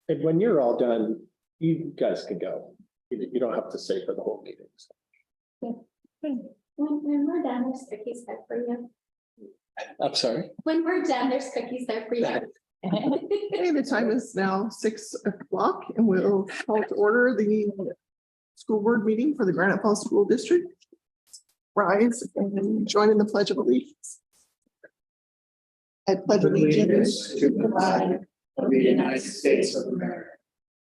And when you're all done, you guys can go. You don't have to stay for the whole meeting. So. When we're done, there's cookies there for you. I'm sorry. When we're done, there's cookies there for you. Okay, the time is now 6 o'clock and we'll call to order the school board meeting for the Granite Falls School District. Rise and join in the Pledge of Allegiance. I pledge allegiance to the flag of the United States of America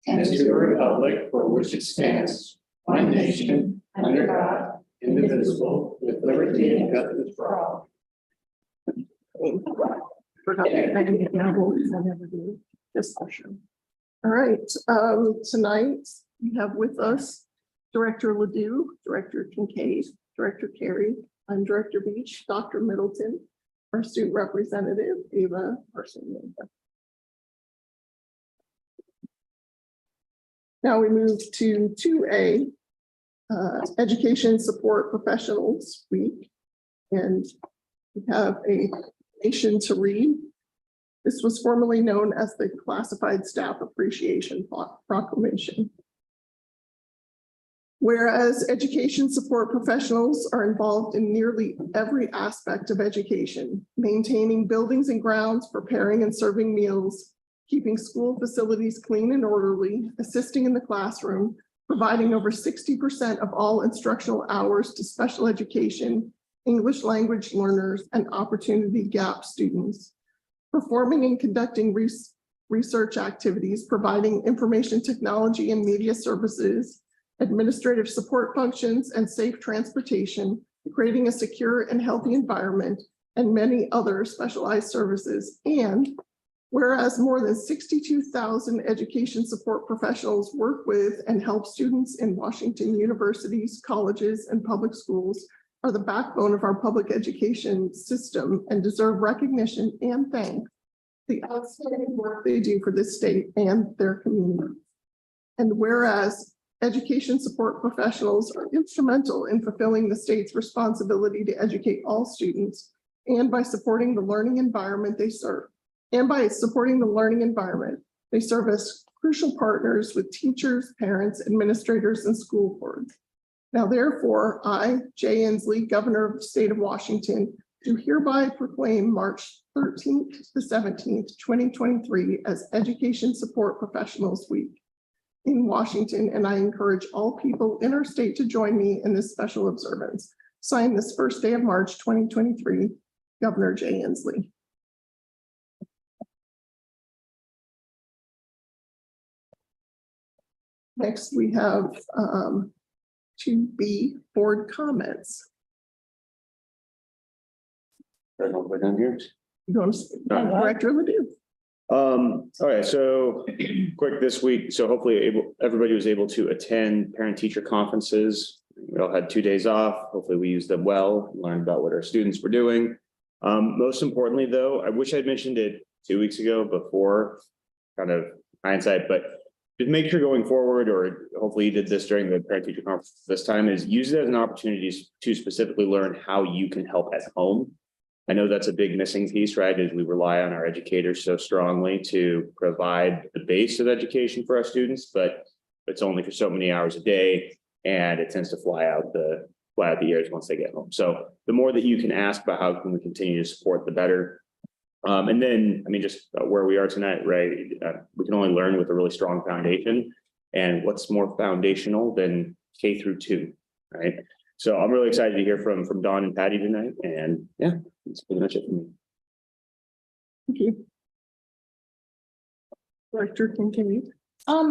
and to the republic for which it stands, one nation, under God, indivisible, with liberty and justice for all. Discussion. All right, tonight we have with us Director Ledoux, Director Kincaid, Director Carey, I'm Director Beach, Dr. Middleton, our student representative, Ava Parson. Now we move to 2A, Education Support Professionals Week. And we have a nation to read. This was formerly known as the Classified Staff Appreciation Proclamation. Whereas education support professionals are involved in nearly every aspect of education, maintaining buildings and grounds, preparing and serving meals, keeping school facilities clean and orderly, assisting in the classroom, providing over 60% of all instructional hours to special education, English language learners, and opportunity gap students, performing and conducting research activities, providing information technology and media services, administrative support functions, and safe transportation, creating a secure and healthy environment, and many other specialized services. And whereas more than 62,000 education support professionals work with and help students in Washington universities, colleges, and public schools, are the backbone of our public education system and deserve recognition and thanks for the outstanding work they do for this state and their community. And whereas education support professionals are instrumental in fulfilling the state's responsibility to educate all students, and by supporting the learning environment they serve. They serve as crucial partners with teachers, parents, administrators, and school boards. Now, therefore, I, Jay Inslee, Governor of the State of Washington, do hereby proclaim March 13th to 17th, 2023 as Education Support Professionals Week in Washington, and I encourage all people in our state to join me in this special observance. Signed this first day of March 2023, Governor Jay Inslee. Next, we have 2B board comments. We're done here. You want to Director Ledoux? All right, so quick this week. So hopefully everybody was able to attend parent-teacher conferences. We all had 2 days off. Hopefully we used them well, learned about what our students were doing. Most importantly, though, I wish I'd mentioned it 2 weeks ago before kind of hindsight, but just make sure going forward, or hopefully you did this during the parent-teacher conference this time, is use it as an opportunity to specifically learn how you can help at home. I know that's a big missing piece, right? Is we rely on our educators so strongly to provide the base of education for our students, but it's only for so many hours a day, and it tends to fly out the ears once they get home. So the more that you can ask about how can we continue to support, the better. And then, I mean, just where we are tonight, right? We can only learn with a really strong foundation, and what's more foundational than K through 2, right? So I'm really excited to hear from Dawn and Patty tonight, and yeah, that's pretty much it for me. Thank you. Director Kincaid. I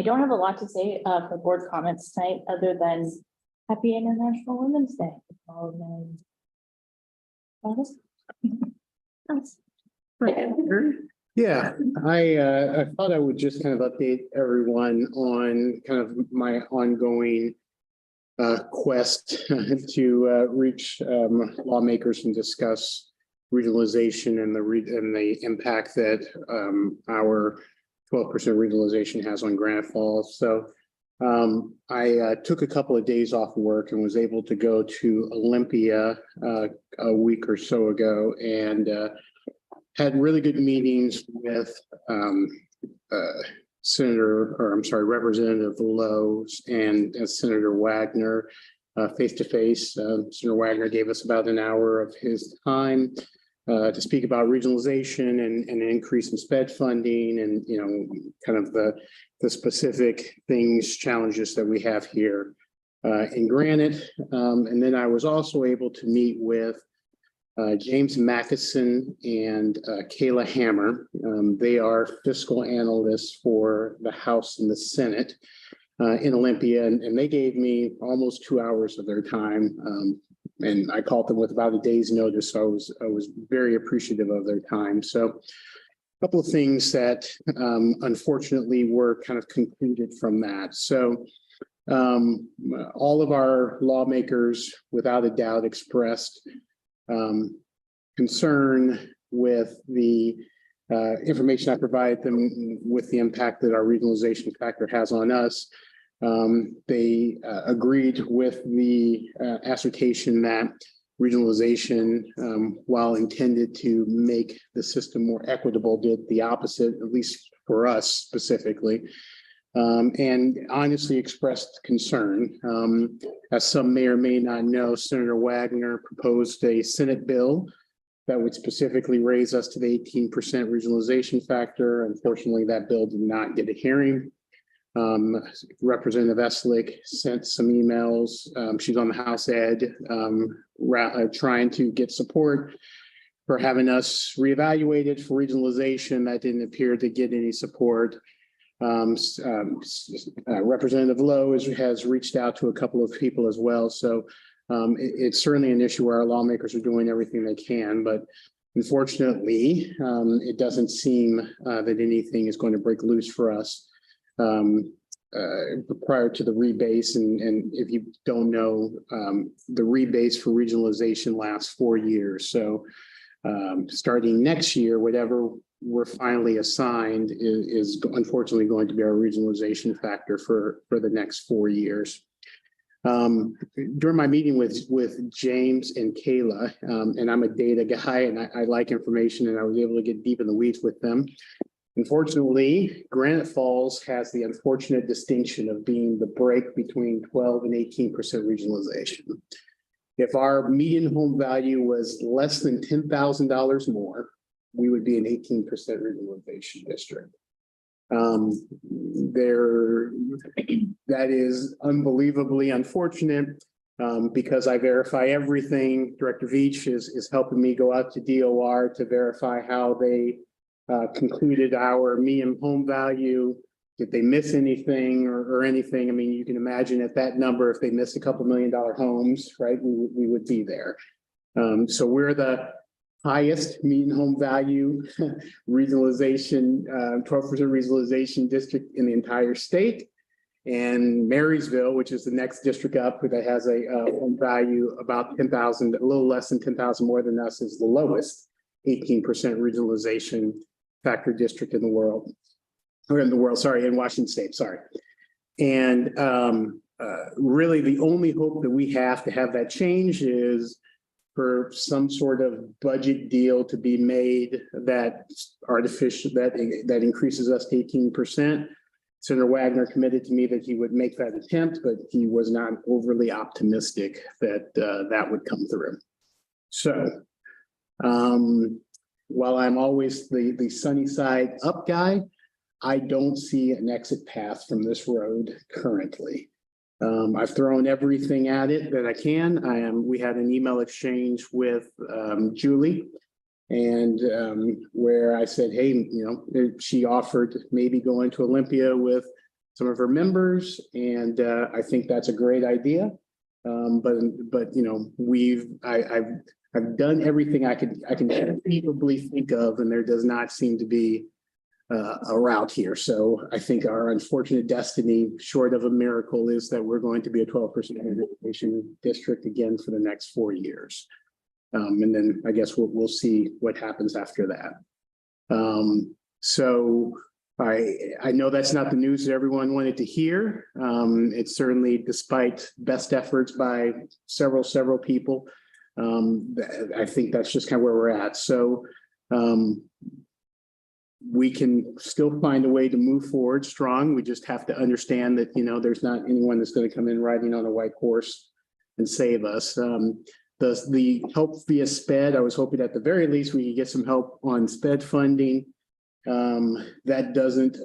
don't have a lot to say for board comments tonight, other than Happy International Women's Day. Yeah, I thought I would just kind of update everyone on kind of my ongoing quest to reach lawmakers and discuss regionalization and the impact that our 12% regionalization has on Granite Falls. So I took a couple of days off work and was able to go to Olympia a week or so ago and had really good meetings with Representative Lowe and Senator Wagner face to face. Senator Wagner gave us about an hour of his time to speak about regionalization and an increase in SPED funding and, you know, kind of the specific things, challenges that we have here in Granite. And then I was also able to meet with James Mackison and Kayla Hammer. They are fiscal analysts for the House and the Senate in Olympia, and they gave me almost 2 hours of their time. And I called them with about a day's notice, so I was very appreciative of their time. So a couple of things that unfortunately were kind of concluded from that. So all of our lawmakers, without a doubt, expressed concern with the information I provided them with the impact that our regionalization factor has on us. They agreed with the assertion that regionalization, while intended to make the system more equitable, did the opposite, at least for us specifically. And honestly expressed concern. As some may or may not know, Senator Wagner proposed a Senate bill that would specifically raise us to the 18% regionalization factor. Unfortunately, that bill did not get a hearing. Representative Eslick sent some emails. She's on the House Ed, trying to get support for having us reevaluated for regionalization. That didn't appear to get any support. Representative Lowe has reached out to a couple of people as well. So it's certainly an issue where our lawmakers are doing everything they can, but unfortunately, it doesn't seem that anything is going to break loose for us prior to the rebase. And if you don't know, the rebase for regionalization lasts 4 years. So starting next year, whatever we're finally assigned is unfortunately going to be our regionalization factor for the next 4 years. During my meeting with James and Kayla, and I'm a data guy and I like information, and I was able to get deep in the weeds with them. Unfortunately, Granite Falls has the unfortunate distinction of being the break between 12 and 18% regionalization. If our median home value was less than $10,000 more, we would be an 18% regionalization district. That is unbelievably unfortunate because I verify everything. Director Veach is helping me go out to DOR to verify how they concluded our median home value. Did they miss anything or anything? I mean, you can imagine at that number, if they missed a couple $1 million homes, right, we would be there. So we're the highest median home value regionalization, 12% regionalization district in the entire state. And Marysville, which is the next district up, that has a home value about 10,000, a little less than 10,000 more than us, is the lowest 18% regionalization factor district in the world, in Washington State, sorry. And really the only hope that we have to have that change is for some sort of budget deal to be made that increases us to 18%. Senator Wagner committed to me that he would make that attempt, but he was not overly optimistic that that would come through. So while I'm always the sunny side up guy, I don't see an exit path from this road currently. I've thrown everything at it that I can. We had an email exchange with Julie, and where I said, hey, you know, she offered maybe going to Olympia with some of her members, and I think that's a great idea. But you know, I've done everything I can conceivably think of, and there does not seem to be a route here. So I think our unfortunate destiny, short of a miracle, is that we're going to be a 12% education district again for the next 4 years. And then I guess we'll see what happens after that. So I know that's not the news that everyone wanted to hear. It's certainly, despite best efforts by several people, I think that's just kind of where we're at. So we can still find a way to move forward strong. We just have to understand that, there's not anyone that's going to come in riding on a white horse and save us. The help via SPED, I was hoping at the very least we could get some help on SPED funding. That doesn't,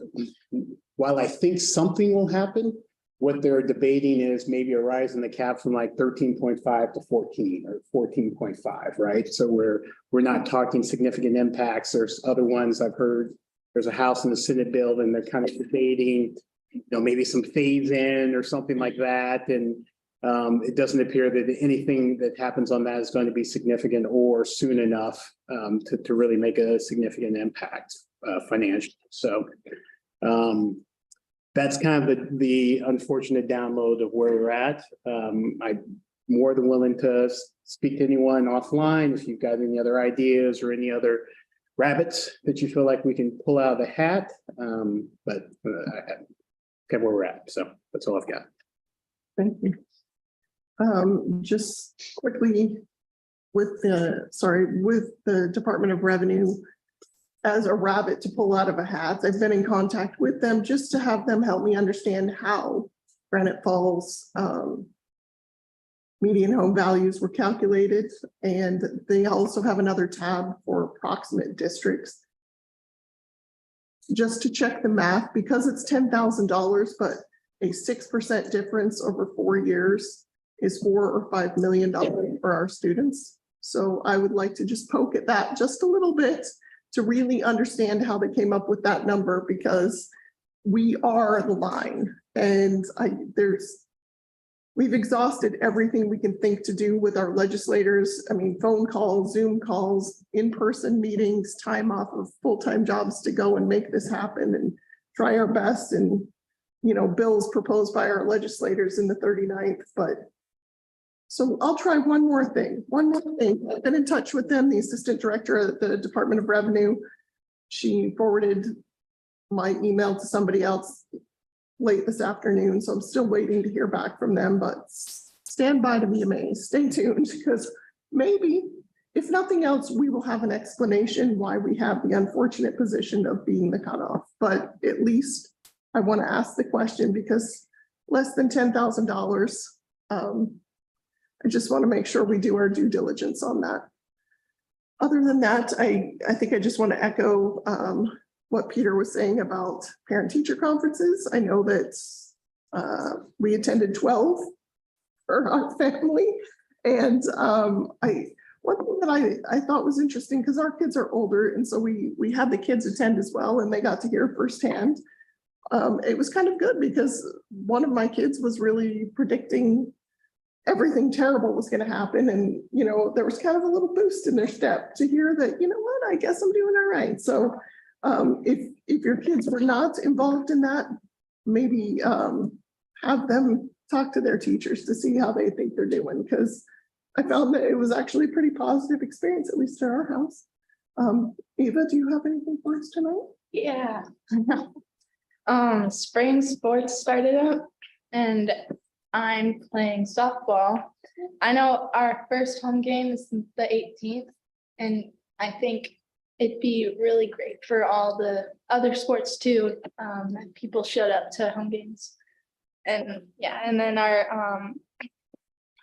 while I think something will happen, what they're debating is maybe a rise in the cap from like 13.5 to 14 or 14.5, right? So we're not talking significant impacts. There's other ones I've heard. There's a House and the Senate bill, and they're kind of debating, maybe some phase in or something like that. And it doesn't appear that anything that happens on that is going to be significant or soon enough to really make a significant impact financially. So that's kind of the unfortunate download of where we're at. I'm more than willing to speak to anyone offline if you've got any other ideas or any other rabbits that you feel like we can pull out of the hat. But kind of where we're at. So that's all I've got. Thank you. Just quickly with the Department of Revenue, as a rabbit to pull out of a hat, I've been in contact with them just to have them help me understand how Granite Falls median home values were calculated. And they also have another tab for approximate districts. Just to check the math, because it's $10,000, but a 6% difference over 4 years is $4 or $5 million for our students. So I would like to just poke at that just a little bit to really understand how they came up with that number, because we are the line, and we've exhausted everything we can think to do with our legislators. I mean, phone calls, Zoom calls, in-person meetings, time off of full-time jobs to go and make this happen and try our best. And, bills proposed by our legislators in the 39th, so I'll try one more thing. I've been in touch with them, the assistant director at the Department of Revenue. She forwarded my email to somebody else late this afternoon, so I'm still waiting to hear back from them, but stand by to be amazed. Stay tuned, because maybe, if nothing else, we will have an explanation why we have the unfortunate position of being the cutoff. But at least I want to ask the question, because less than $10,000, I just want to make sure we do our due diligence on that. Other than that, I think I just want to echo what Peter was saying about parent-teacher conferences. I know that we attended 12 for our family. And one thing that I thought was interesting, because our kids are older, and so we had the kids attend as well, and they got to hear firsthand. It was kind of good, because one of my kids was really predicting everything terrible was going to happen. And, there was kind of a little boost in their step to hear that, what, I guess I'm doing all right. So if your kids were not involved in that, maybe have them talk to their teachers to see how they think they're doing, because I found that it was actually a pretty positive experience, at least at our house. Ava, do you have anything for us tonight? Yeah. Spring sports started up, and I'm playing softball. I know our first home game is the 18th, and I think it'd be really great for all the other sports too. That people showed up to home games, and and then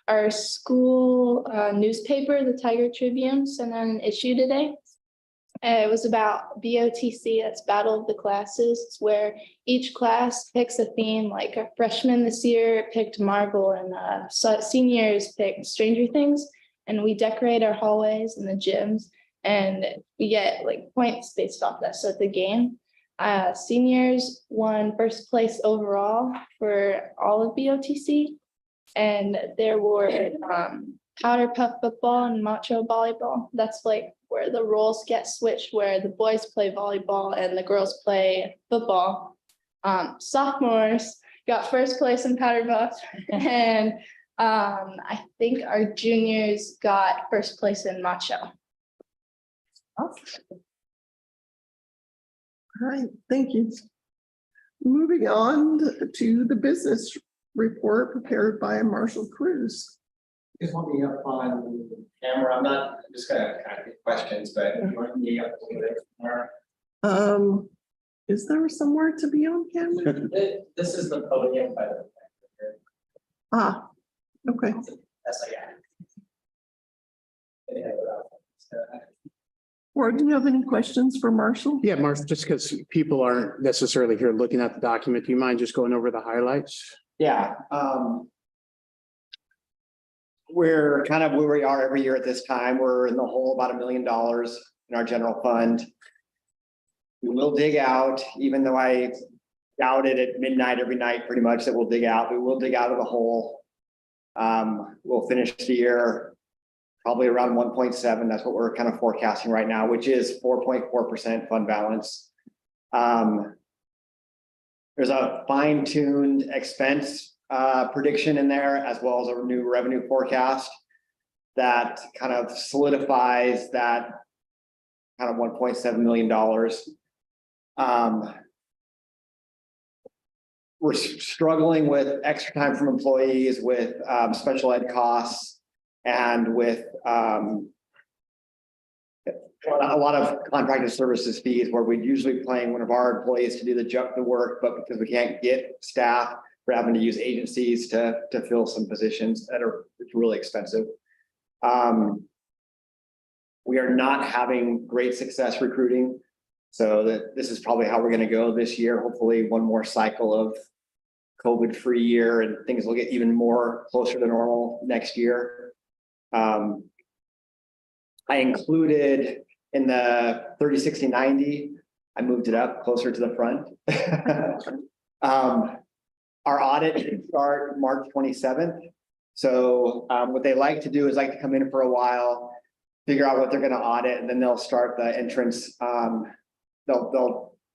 our school newspaper, the Tiger Tribune, sent out an issue today. It was about BOTC, that's Battle of the Classes. It's where each class picks a theme, like a freshman this year picked Marvel, and seniors picked Stranger Things. And we decorate our hallways and the gyms, and we get like points based off that. So at the game, seniors won first place overall for all of BOTC. And there were powder puff football and macho volleyball. That's like where the roles get switched, where the boys play volleyball and the girls play football. Sophomores got first place in powder puff, and I think our juniors got first place in macho. All right, thank you. Moving on to the business report prepared by Marshall Cruz. Just want me up on camera. I'm just gonna kind of get questions, but you want me up a little bit more. Is there somewhere to be on camera? This is the podium by the. Ah, okay. That's like. Or do you have any questions for Marshall? Yeah, Mark, just because people aren't necessarily here looking at the document, do you mind just going over the highlights? Yeah, we're kind of where we are every year at this time. We're in the hole about $1 million in our general fund. We will dig out, even though I doubt it at midnight every night, pretty much that we'll dig out. We will dig out of the hole. We'll finish the year probably around 1.7. That's what we're kind of forecasting right now, which is 4.4% fund balance. There's a fine-tuned expense prediction in there, as well as a new revenue forecast that kind of solidifies that kind of $1.7 million. We're struggling with extra time from employees, with special ed costs, and with a lot of contracted services fees, where we'd usually paying one of our employees to do the work, but because we can't get staff, we're having to use agencies to fill some positions that are really expensive. We are not having great success recruiting, so that this is probably how we're going to go this year. Hopefully, one more cycle of COVID-free year, and things will get even more closer to normal next year. I included in the 30, 60, 90, I moved it up closer to the front. Our audit should start March 27th. So what they like to do is like to come in for a while, figure out what they're going to audit, and then they'll start the entrance.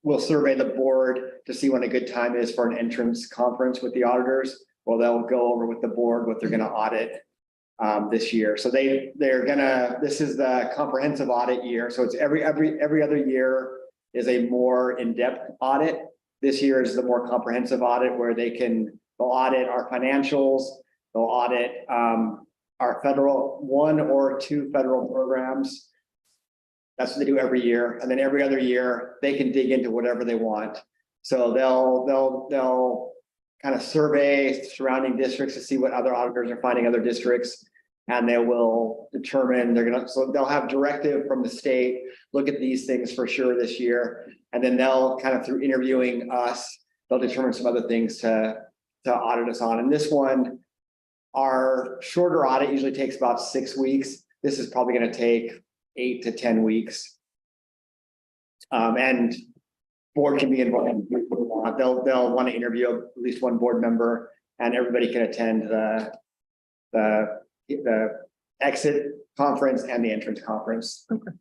We'll survey the board to see when a good time is for an entrance conference with the auditors. Well, they'll go over with the board what they're going to audit this year. So this is the comprehensive audit year. So it's every other year is a more in-depth audit. This year is the more comprehensive audit, where they'll audit our financials, they'll audit our federal 1 or 2 federal programs. That's what they do every year. And then every other year they can dig into whatever they want. So they'll kind of survey surrounding districts to see what other auditors are finding other districts. And they will determine so they'll have directive from the state, look at these things for sure this year. And then they'll kind of, through interviewing us, they'll determine some other things to audit us on. And this one, our shorter audit usually takes about 6 weeks. This is probably going to take 8 to 10 weeks. And board can be involved. They'll want to interview at least one board member, and everybody can attend the exit conference and the entrance conference. Okay.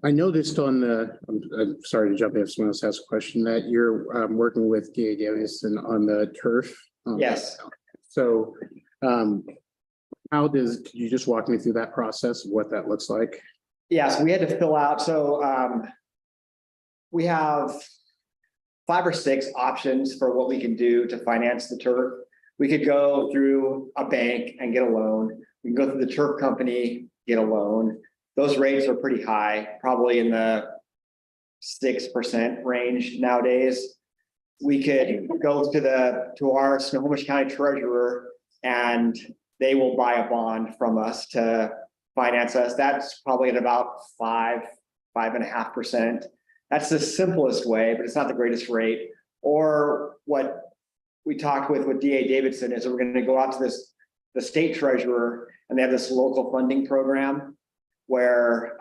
I noticed I'm sorry to jump in if someone else has a question, that you're working with DA Davidson on the turf. Yes. So could you just walk me through that process of what that looks like? Yeah, so we had to fill out, we have 5 or 6 options for what we can do to finance the turf. We could go through a bank and get a loan. We can go through the turf company, get a loan. Those rates are pretty high, probably in the 6% range nowadays. We could go to our Snohomish County treasurer, and they will buy a bond from us to finance us. That's probably at about 5.5%. That's the simplest way, but it's not the greatest rate. Or what we talked with DA Davidson is we're going to go out to the state treasurer, and they have this local funding program where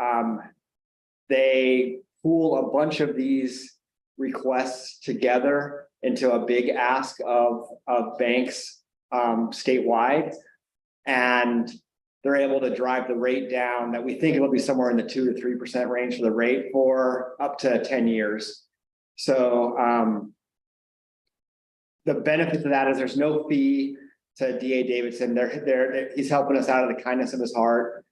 they pool a bunch of these requests together into a big ask of banks statewide, and they're able to drive the rate down that we think it'll be somewhere in the 2 to 3% range for the rate for up to 10 years. So the benefit to that is there's no fee to DA Davidson. He's helping us out of the kindness of his heart,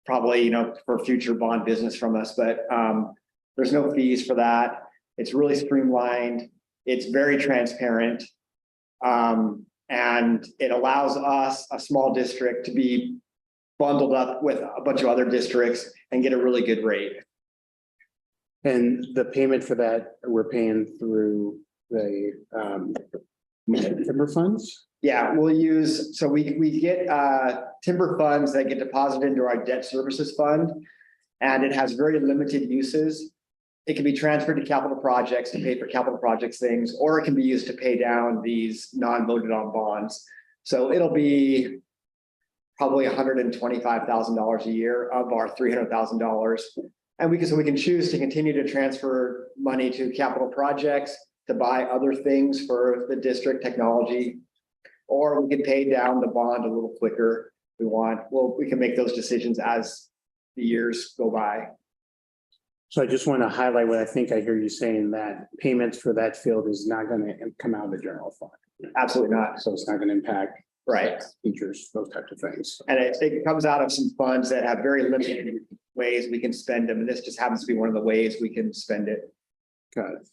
probably, for future bond business from us, but there's no fees for that. It's really streamlined. It's very transparent. And And it allows us, a small district, to be bundled up with a bunch of other districts and get a really good rate. And the payment for that, we're paying through the timber funds? Yeah, we'll use, so we get timber funds that get deposited into our debt services fund. And it has very limited uses. It can be transferred to capital projects to pay for capital projects things, or it can be used to pay down these non-voted on bonds. So it'll be probably $125,000 a year of our $300,000. And we can choose to continue to transfer money to capital projects, to buy other things for the district technology, or we can pay down the bond a little quicker if we want. Well, we can make those decisions as the years go by. So I just want to highlight what I think I hear you saying, that payments for that field is not going to come out of the general fund. Absolutely not. So it's not going to impact Right. teachers, those types of things. And it comes out of some funds that have very limited ways we can spend them. And this just happens to be one of the ways we can spend it. Got it.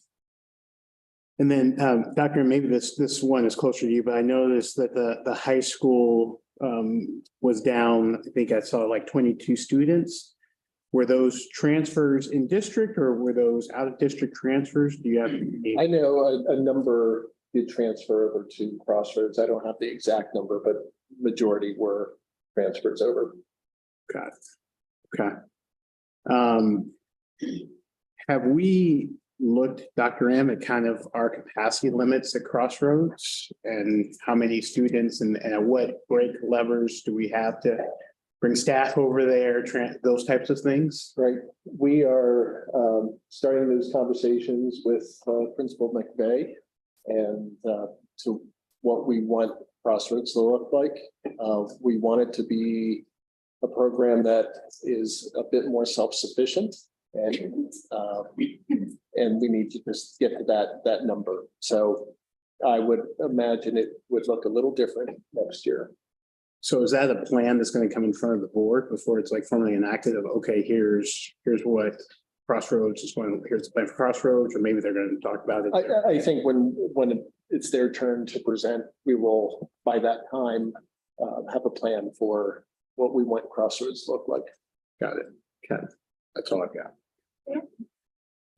And then, Doctor, maybe this one is closer to you, but I noticed that the high school was down. I think I saw like 22 students. Were those transfers in district or were those out of district transfers? Do you have? I know a number did transfer over to Crossroads. I don't have the exact number, but majority were transfers over. Got it. Okay. Have we looked, Dr. M, at kind of our capacity limits at Crossroads and how many students and what break levers do we have to bring staff over there, those types of things? Right. We are starting those conversations with Principal McVeigh and to what we want Crossroads to look like. We want it to be a program that is a bit more self-sufficient, and we need to just get to that number. So I would imagine it would look a little different next year. So is that a plan that's going to come in front of the board before it's like formally enacted of, okay, here's what Crossroads is going, here's the plan for Crossroads, or maybe they're going to talk about it? I think when it's their turn to present, we will, by that time, have a plan for what we want Crossroads to look like. Got it. Okay. That's all I've got.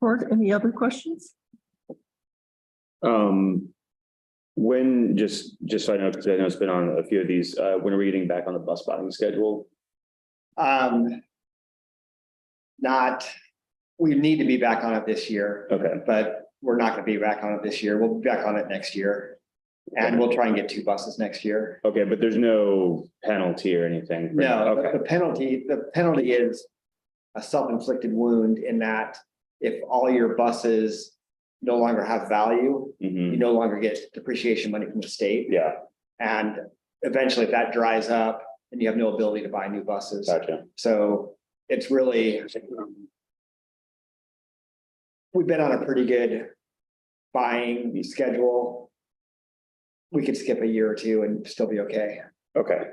Board, any other questions? When, just so I know, because I know it's been on a few of these, when are we getting back on the bus buying schedule? We need to be back on it this year. Okay. But we're not going to be back on it this year. We'll be back on it next year. And we'll try and get 2 buses next year. Okay, but there's no penalty or anything? No, Okay. the penalty is a self-inflicted wound in that if all your buses no longer have value, you no longer get depreciation money from the state. Yeah. And eventually if that dries up, then you have no ability to buy new buses. Gotcha. So it's really, we've been on a pretty good buying schedule. We could skip a year or 2 and still be okay. Okay.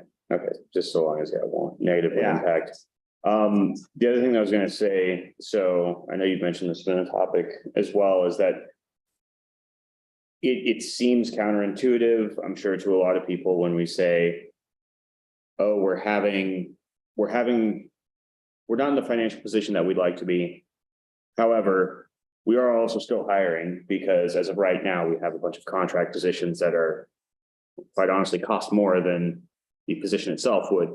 Just so long as it won't negatively Yeah. impact. The other thing I was going to say, so I know you've mentioned this been a topic as well, is that it seems counterintuitive, I'm sure, to a lot of people when we say, oh, we're not in the financial position that we'd like to be. However, we are also still hiring because as of right now, we have a bunch of contract positions that are quite honestly cost more than the position itself would.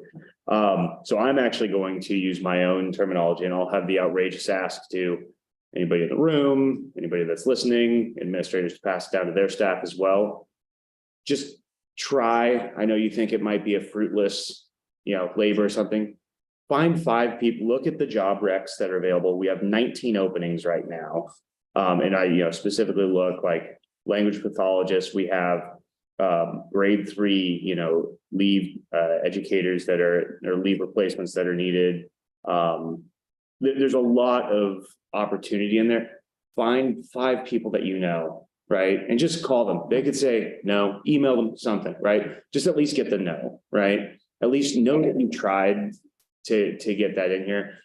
So I'm actually going to use my own terminology, and I'll have the outrageous ask to anybody in the room, anybody that's listening, administrators to pass it down to their staff as well. Just try, I know you think it might be a fruitless, labor or something. Find 5 people, look at the job recs that are available. We have 19 openings right now. And I, specifically look like language pathologists. We have grade 3, leave educators that are, or leave replacements that are needed. There's a lot of opportunity in there. Find 5 people that right? And just call them. They could say no, email them something, right? Just at least get the no, right? At least know that you tried to get that in here.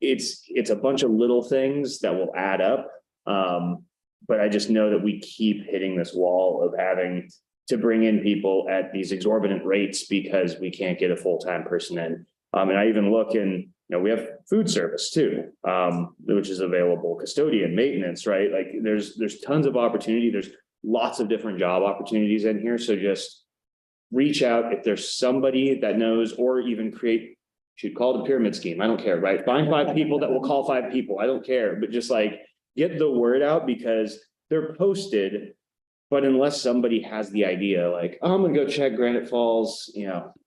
It's a bunch of little things that will add up. But I just know that we keep hitting this wall of having to bring in people at these exorbitant rates because we can't get a full-time person in. And I even look in, we have food service too, which is available, custodian, maintenance, right? Like there's tons of opportunity. There's lots of different job opportunities in here. So just reach out if there's somebody that knows, or even call it a pyramid scheme. I don't care, right? Find 5 people that will call 5 people. I don't care, but just like get the word out because they're posted. But unless somebody has the idea, like, oh, I'm gonna go check Granite Falls,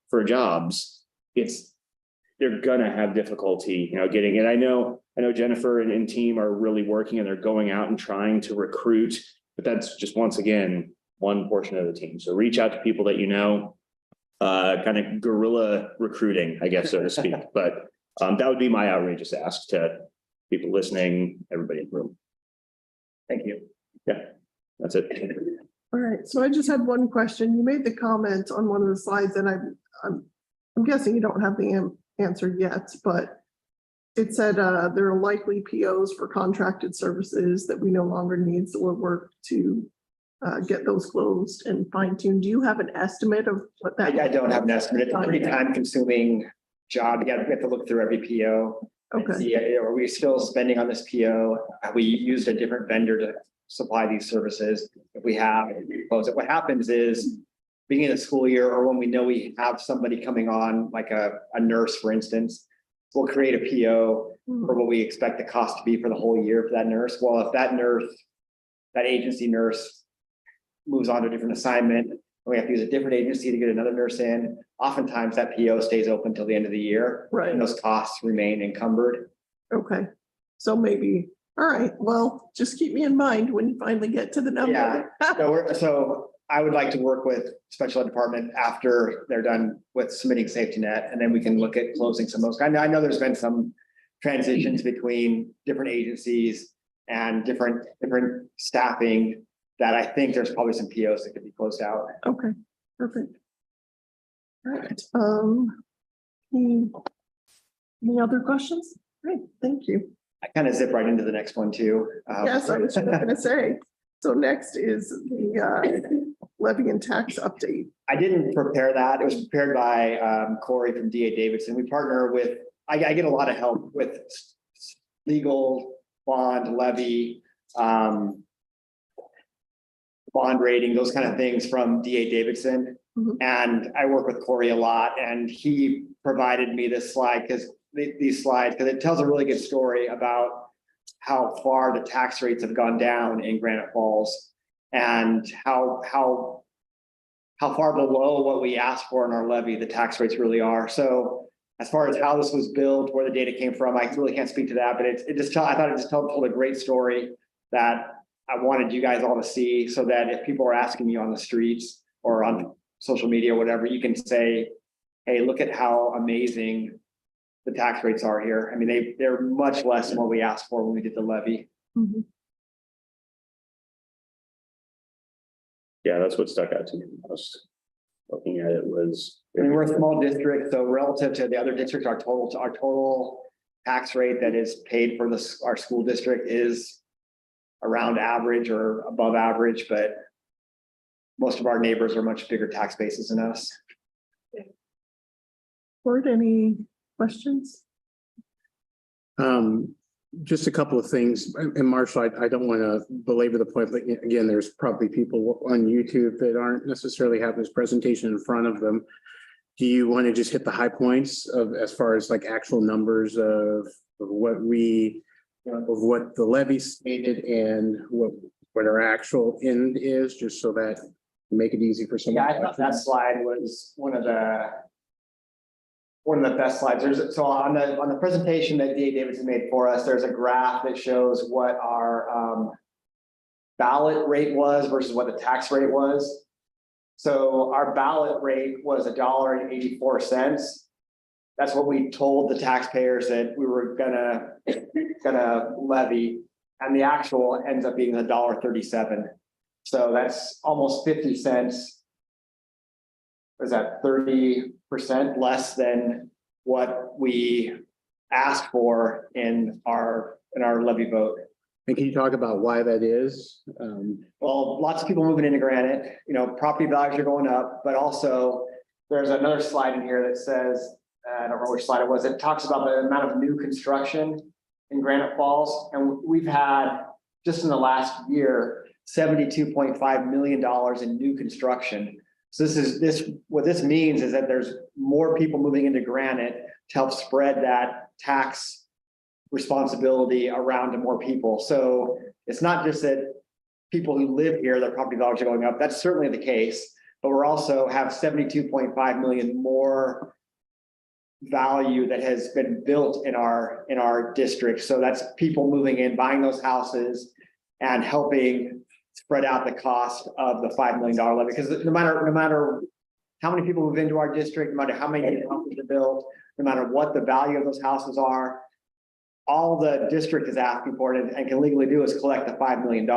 for jobs, they're gonna have difficulty, getting it. I know Jennifer and team are really working and they're going out and trying to recruit, but that's just once again, one portion of the team. So reach out to people that kind of guerrilla recruiting, I guess, so to speak. But that would be my outrageous ask to people listening, everybody in the room. Thank you. Yeah, that's it. All right, so I just had one question. You made the comment on one of the slides, and I'm guessing you don't have the answer yet, but it said there are likely POs for contracted services that we no longer need, so we'll work to get those closed and fine-tuned. Do you have an estimate of what that? I don't have an estimate. It's a pretty time-consuming job. We have to look through every PO. Okay. See, are we still spending on this PO? Have we used a different vendor to supply these services? If we have, we close it. What happens is, beginning of the school year, or when we know we have somebody coming on, like a nurse, for instance, we'll create a PO for what we expect the cost to be for the whole year for that nurse. Well, if that agency nurse moves on to a different assignment, and we have to use a different agency to get another nurse in, oftentimes that PO stays open till the end of the year. Right. And those costs remain encumbered. Okay, so maybe, all right, well, just keep me in mind when you finally get to the number. Yeah, so I would like to work with special ed department after they're done with submitting safety net, and then we can look at closing some of those. I know there's been some transitions between different agencies and different staffing that I think there's probably some POs that could be closed out. Okay, perfect. All right, any other questions? Great, thank you. I kind of zip right into the next one too. Yes, I was just gonna say. So next is the levy and tax update. I didn't prepare that. It was prepared by Corey from DA Davidson. We partner with, I get a lot of help with legal, bond, levy, bond rating, those kind of things from DA Davidson. And I work with Corey a lot, and he provided me this slide because these slides, because it tells a really good story about how far the tax rates have gone down in Granite Falls and how far below what we asked for in our levy the tax rates really are. So as far as how this was built, where the data came from, I really can't speak to that, but I thought it told a great story that I wanted you guys all to see, so that if people are asking you on the streets or on social media or whatever, you can say, hey, look at how amazing the tax rates are here. I mean, they're much less than what we asked for when we did the levy. Yeah, that's what stuck out to me most. Looking at it was. I mean, we're a small district, so relative to the other districts, our total tax rate that is paid for our school district is around average or above average, but most of our neighbors are much bigger tax bases than us. Board, any questions? Just a couple of things, and Marshall, I don't want to belabor the point, but again, there's probably people on YouTube that aren't necessarily have this presentation in front of them. Do you want to just hit the high points of, as far as like actual numbers of what the levy stated and what our actual end is, just so that make it easy for someone? Yeah, I thought that slide was one of the best slides. So on the presentation that DA Davidson made for us, there's a graph that shows what our ballot rate was versus what the tax rate was. So our ballot rate was $1.84. That's what we told the taxpayers that we were gonna levy, and the actual ends up being $1.37. So that's almost 50 cents. Was that 30% less than what we asked for in our levy vote? And can you talk about why that is? Well, lots of people moving into Granite, property values are going up, but also there's another slide in here that says, I don't remember which slide it was, it talks about the amount of new construction in Granite Falls. And we've had, just in the last year, $72.5 million in new construction. So what this means is that there's more people moving into Granite to help spread that tax responsibility around to more people. So it's not just that people who live here, their property values are going up. That's certainly the case, but we're also have 72.5 million more value that has been built in our district. So that's people moving in, buying those houses and helping spread out the cost of the $5 million levy. Because no matter how many people move into our district, no matter how many houses are built, no matter what the value of those houses are, all the district is asking for it and can legally do is collect the $5 million.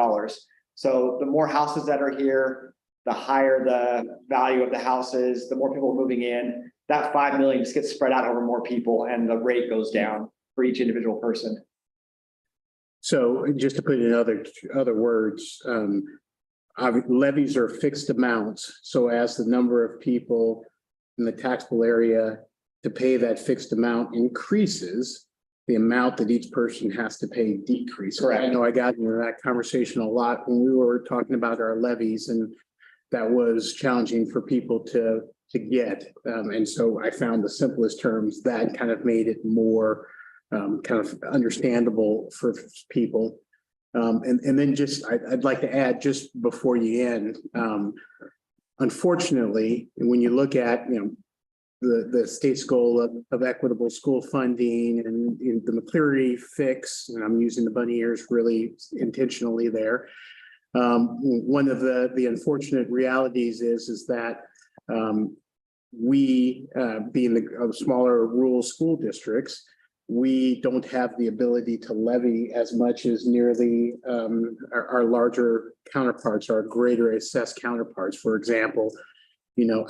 So the more houses that are here, the higher the value of the houses, the more people moving in, that 5 million just gets spread out over more people and the rate goes down for each individual person. So just to put it in other words, levies are fixed amounts. So as the number of people in the taxable area to pay that fixed amount increases, the amount that each person has to pay decreases. Correct. I know I got into that conversation a lot when we were talking about our levies, and that was challenging for people to get. And so I found the simplest terms that kind of made it more kind of understandable for people. And then just, I'd like to add just before you end, unfortunately, when you look at, the state's goal of equitable school funding and the McCleary fix, and I'm using the bunny ears really intentionally there. One of the unfortunate realities is that we, being the smaller rural school districts, we don't have the ability to levy as much as nearly our larger counterparts, our greater assessed counterparts. For example,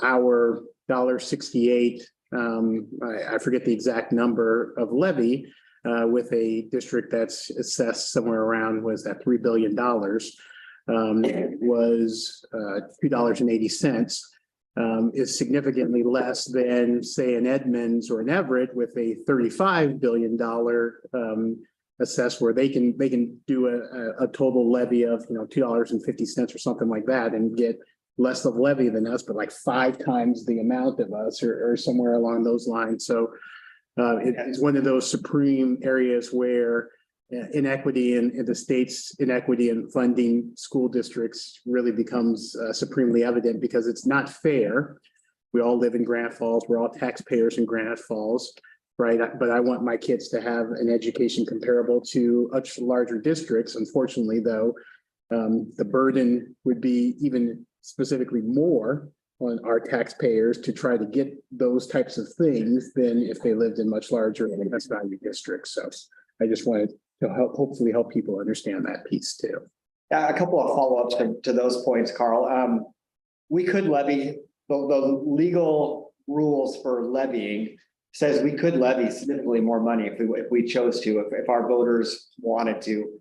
our $1.68, I forget the exact number of levy with a district that's assessed somewhere around, was that $3 billion, was $2.80. Is significantly less than, say, an Edmonds or an Everett with a $35 billion assess, where they can do a total levy of $2.50 or something like that and get less of levy than us, but like 5 times the amount of us, or somewhere along those lines. So it's one of those supreme areas where inequity in the state's inequity in funding school districts really becomes supremely evident, because it's not fair. We all live in Granite Falls. We're all taxpayers in Granite Falls, right? But I want my kids to have an education comparable to much larger districts. Unfortunately, though, the burden would be even specifically more on our taxpayers to try to get those types of things than if they lived in much larger and less value districts. So I just wanted to hopefully help people understand that piece too. Yeah, a couple of follow-ups to those points, Carl. We could levy, the legal rules for levying says we could levy significantly more money if we chose to, if our voters wanted to.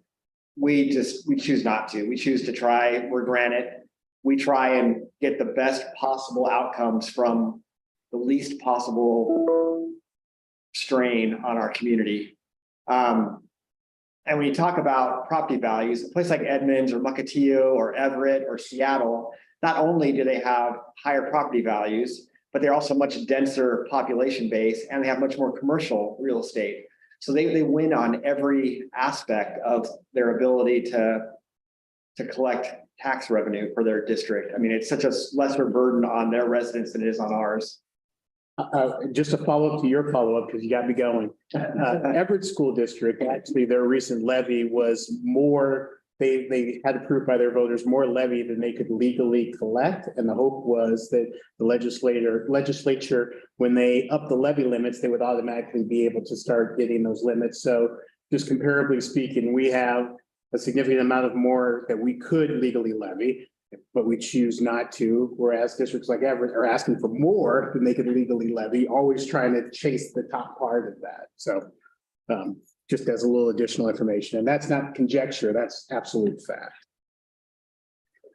We choose not to. We choose to try, we're Granite. We try and get the best possible outcomes from the least possible strain on our community. And when you talk about property values, a place like Edmonds or Mukilteo or Everett or Seattle, not only do they have higher property values, but they're also much denser population base, and they have much more commercial real estate. So they win on every aspect of their ability to collect tax revenue for their district. I mean, it's such a lesser burden on their residents than it is on ours. Just a follow-up to your follow-up, because you got me going. Everett School District, actually, their recent levy was more, they had approved by their voters more levy than they could legally collect. And the hope was that the legislature, when they up the levy limits, they would automatically be able to start getting those limits. So just comparably speaking, we have a significant amount of more that we could legally levy, but we choose not to, whereas districts like Everett are asking for more than they could legally levy, always trying to chase the top part of that. So just as a little additional information. And that's not conjecture, that's absolute fact.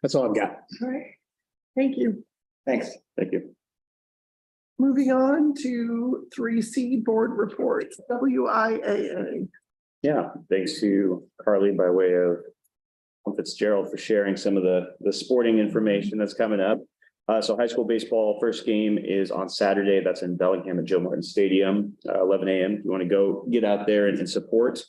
That's all I've got. All right, thank you. Thanks. Thank you. Moving on to 3C board reports, WIAA. Yeah, thanks to Carly by way of Fitzgerald for sharing some of the sporting information that's coming up. So high school baseball first game is on Saturday. That's in Bellingham at Joe Martin Stadium, 11 a.m. If you want to go get out there and support.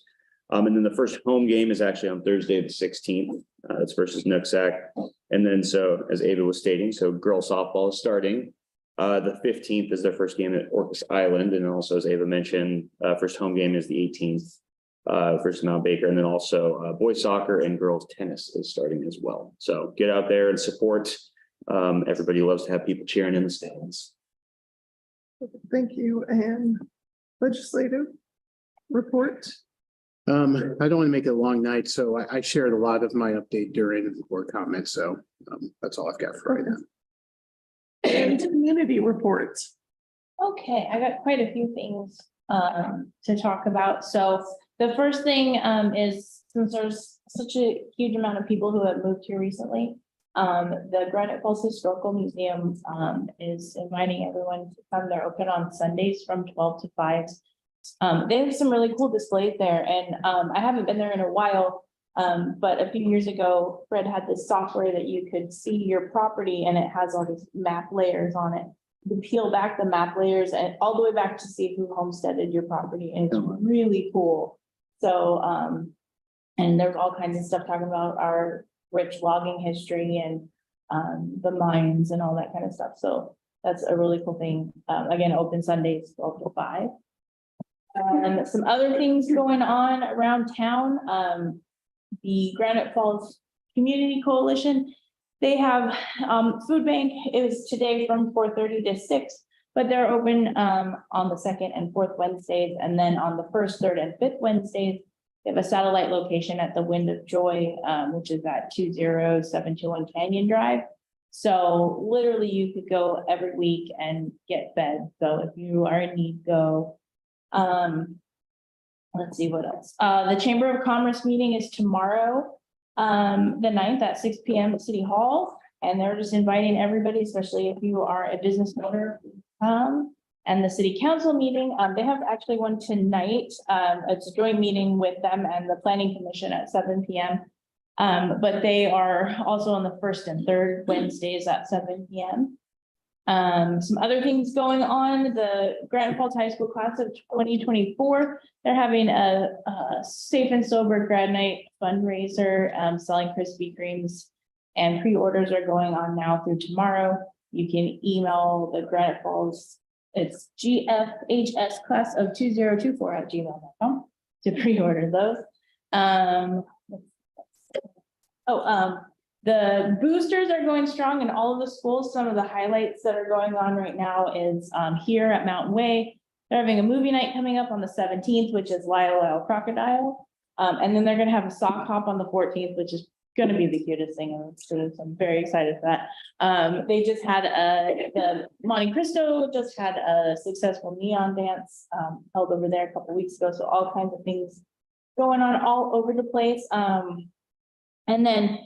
And then the first home game is actually on Thursday, the 16th. That's versus Nooksack. And then so as Ava was stating, so girls softball is starting. The 15th is their first game at Orcas Island. And also as Ava mentioned, first home game is the 18th. Versus Mount Baker, and then also boys soccer and girls tennis is starting as well. So get out there and support. Everybody loves to have people cheering in the stands. Thank you. And legislative report. I don't want to make it a long night, so I shared a lot of my update during the board comments. So that's all I've got for right now. And community reports. Okay, I got quite a few things to talk about. So the first thing is, since there's such a huge amount of people who have moved here recently, the Granite Falls Historical Museum is inviting everyone to come. They're open on Sundays from 12 to 5. They have some really cool displays there, and I haven't been there in a while, but a few years ago, Fred had this software that you could see your property, and it has all these map layers on it. You can peel back the map layers and all the way back to see who homesteaded your property, and it's really cool. So, and there's all kinds of stuff talking about our rich logging history and the mines and all that kind of stuff. So that's a really cool thing. Again, open Sundays 12 to 5. Some other things going on around town. The Granite Falls Community Coalition, they have food bank is today from 4:30 to 6. But they're open on the second and fourth Wednesdays, and then on the first, third, and fifth Wednesdays, they have a satellite location at the Wind of Joy, which is at 20721 Canyon Drive. So literally, you could go every week and get fed. So if you are in need, go. Let's see what else. The Chamber of Commerce meeting is tomorrow, the 9th at 6 p.m. at City Hall, and they're just inviting everybody, especially if you are a business owner. And the city council meeting, they have actually one tonight. It's a joint meeting with them and the planning commission at 7 p.m. But they are also on the first and third Wednesdays at 7 p.m. Some other things going on, the Granite Falls High School class of 2024, they're having a safe and sober grad night fundraiser, selling Krispy Kremes, and pre-orders are going on now through tomorrow. You can email the Granite Falls, it's GFHS class of 2024 at gmail.com to pre-order those. The boosters are going strong in all of the schools. Some of the highlights that are going on right now is here at Mountain Way. They're having a movie night coming up on the 17th, which is Lyle Crocodile. And then they're going to have a sock hop on the 14th, which is going to be the cutest thing. I'm very excited for that. They just had the Monte Cristo just had a successful neon dance held over there a couple weeks ago. So all kinds of things going on all over the place. And then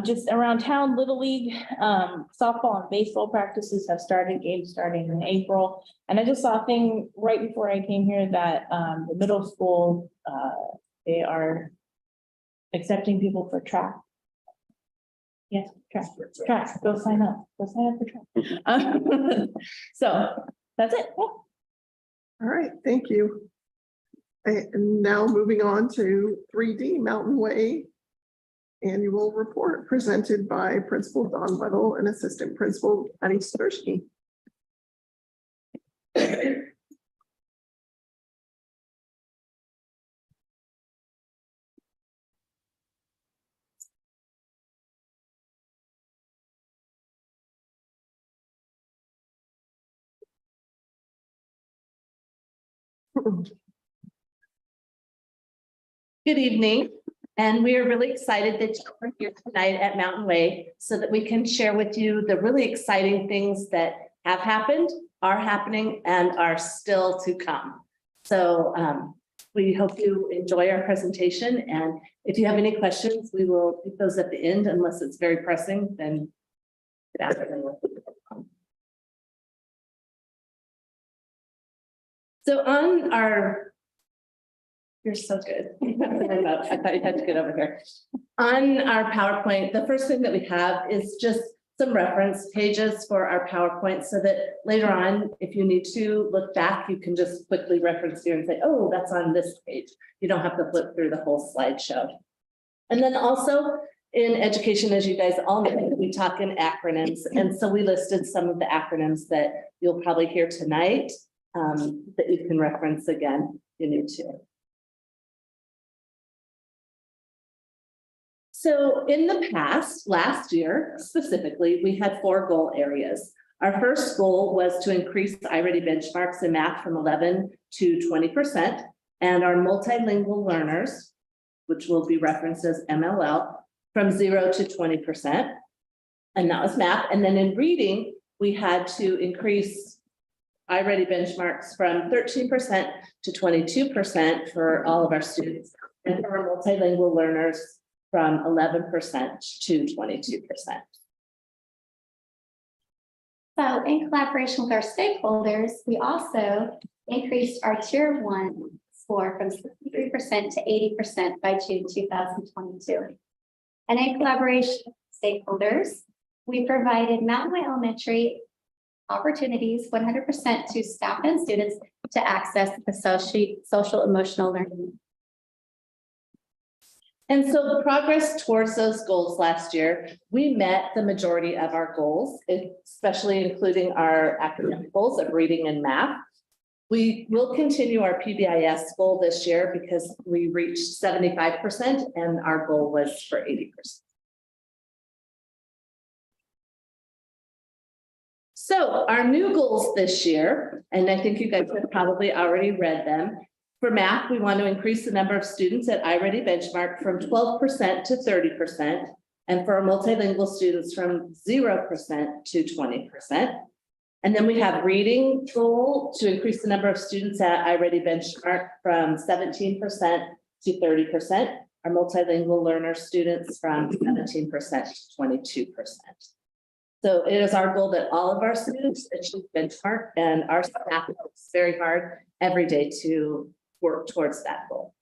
just around town, Little League, softball and baseball practices have started, games starting in April. And I just saw a thing right before I came here that the middle school, they are accepting people for track. Yes, track, go sign up for track. So that's it. Yeah. All right, thank you. And now moving on to 3D Mountain Way annual report presented by Principal Don Weddle and Assistant Principal Annie Stursky. Good evening, and we are really excited that you're here tonight at Mountain Way so that we can share with you the really exciting things that have happened, are happening, and are still to come. So We hope you enjoy our presentation, and if you have any questions, we will take those at the end unless it's very pressing, then after them. So on our, you're so good. I thought you had to get over here. On our PowerPoint, the first thing that we have is just some reference pages for our PowerPoint so that later on, if you need to look back, you can just quickly reference here and say, oh, that's on this page. You don't have to flip through the whole slideshow. And then also in education, as you guys all know, we talk in acronyms. And so we listed some of the acronyms that you'll probably hear tonight that you can reference again if you need to. So in the past, last year specifically, we had 4 goal areas. Our first goal was to increase iReady benchmarks in math from 11 to 20%, and our multilingual learners, which will be referenced as MLL, from 0 to 20%. And that was math. And then in reading, we had to increase iReady benchmarks from 13% to 22% for all of our students, and for our multilingual learners from 11% to 22%. So in collaboration with our stakeholders, we also increased our tier 1 score from 63% to 80% by June 2022. And in collaboration with stakeholders, we provided Mountain Way Elementary opportunities 100% to staff and students to access the social emotional learning. And so the progress towards those goals last year, we met the majority of our goals, especially including our academic goals of reading and math. We will continue our PBIS goal this year because we reached 75% and our goal was for 80%. So our new goals this year, and I think you guys have probably already read them. For math, we want to increase the number of students at iReady benchmark from 12% to 30%, and for our multilingual students from 0% to 20%. And then we have reading goal to increase the number of students at iReady benchmark from 17% to 30%, our multilingual learner students from 17% to 22%. So it is our goal that all of our students achieve benchmark, and our staff works very hard every day to work towards that goal.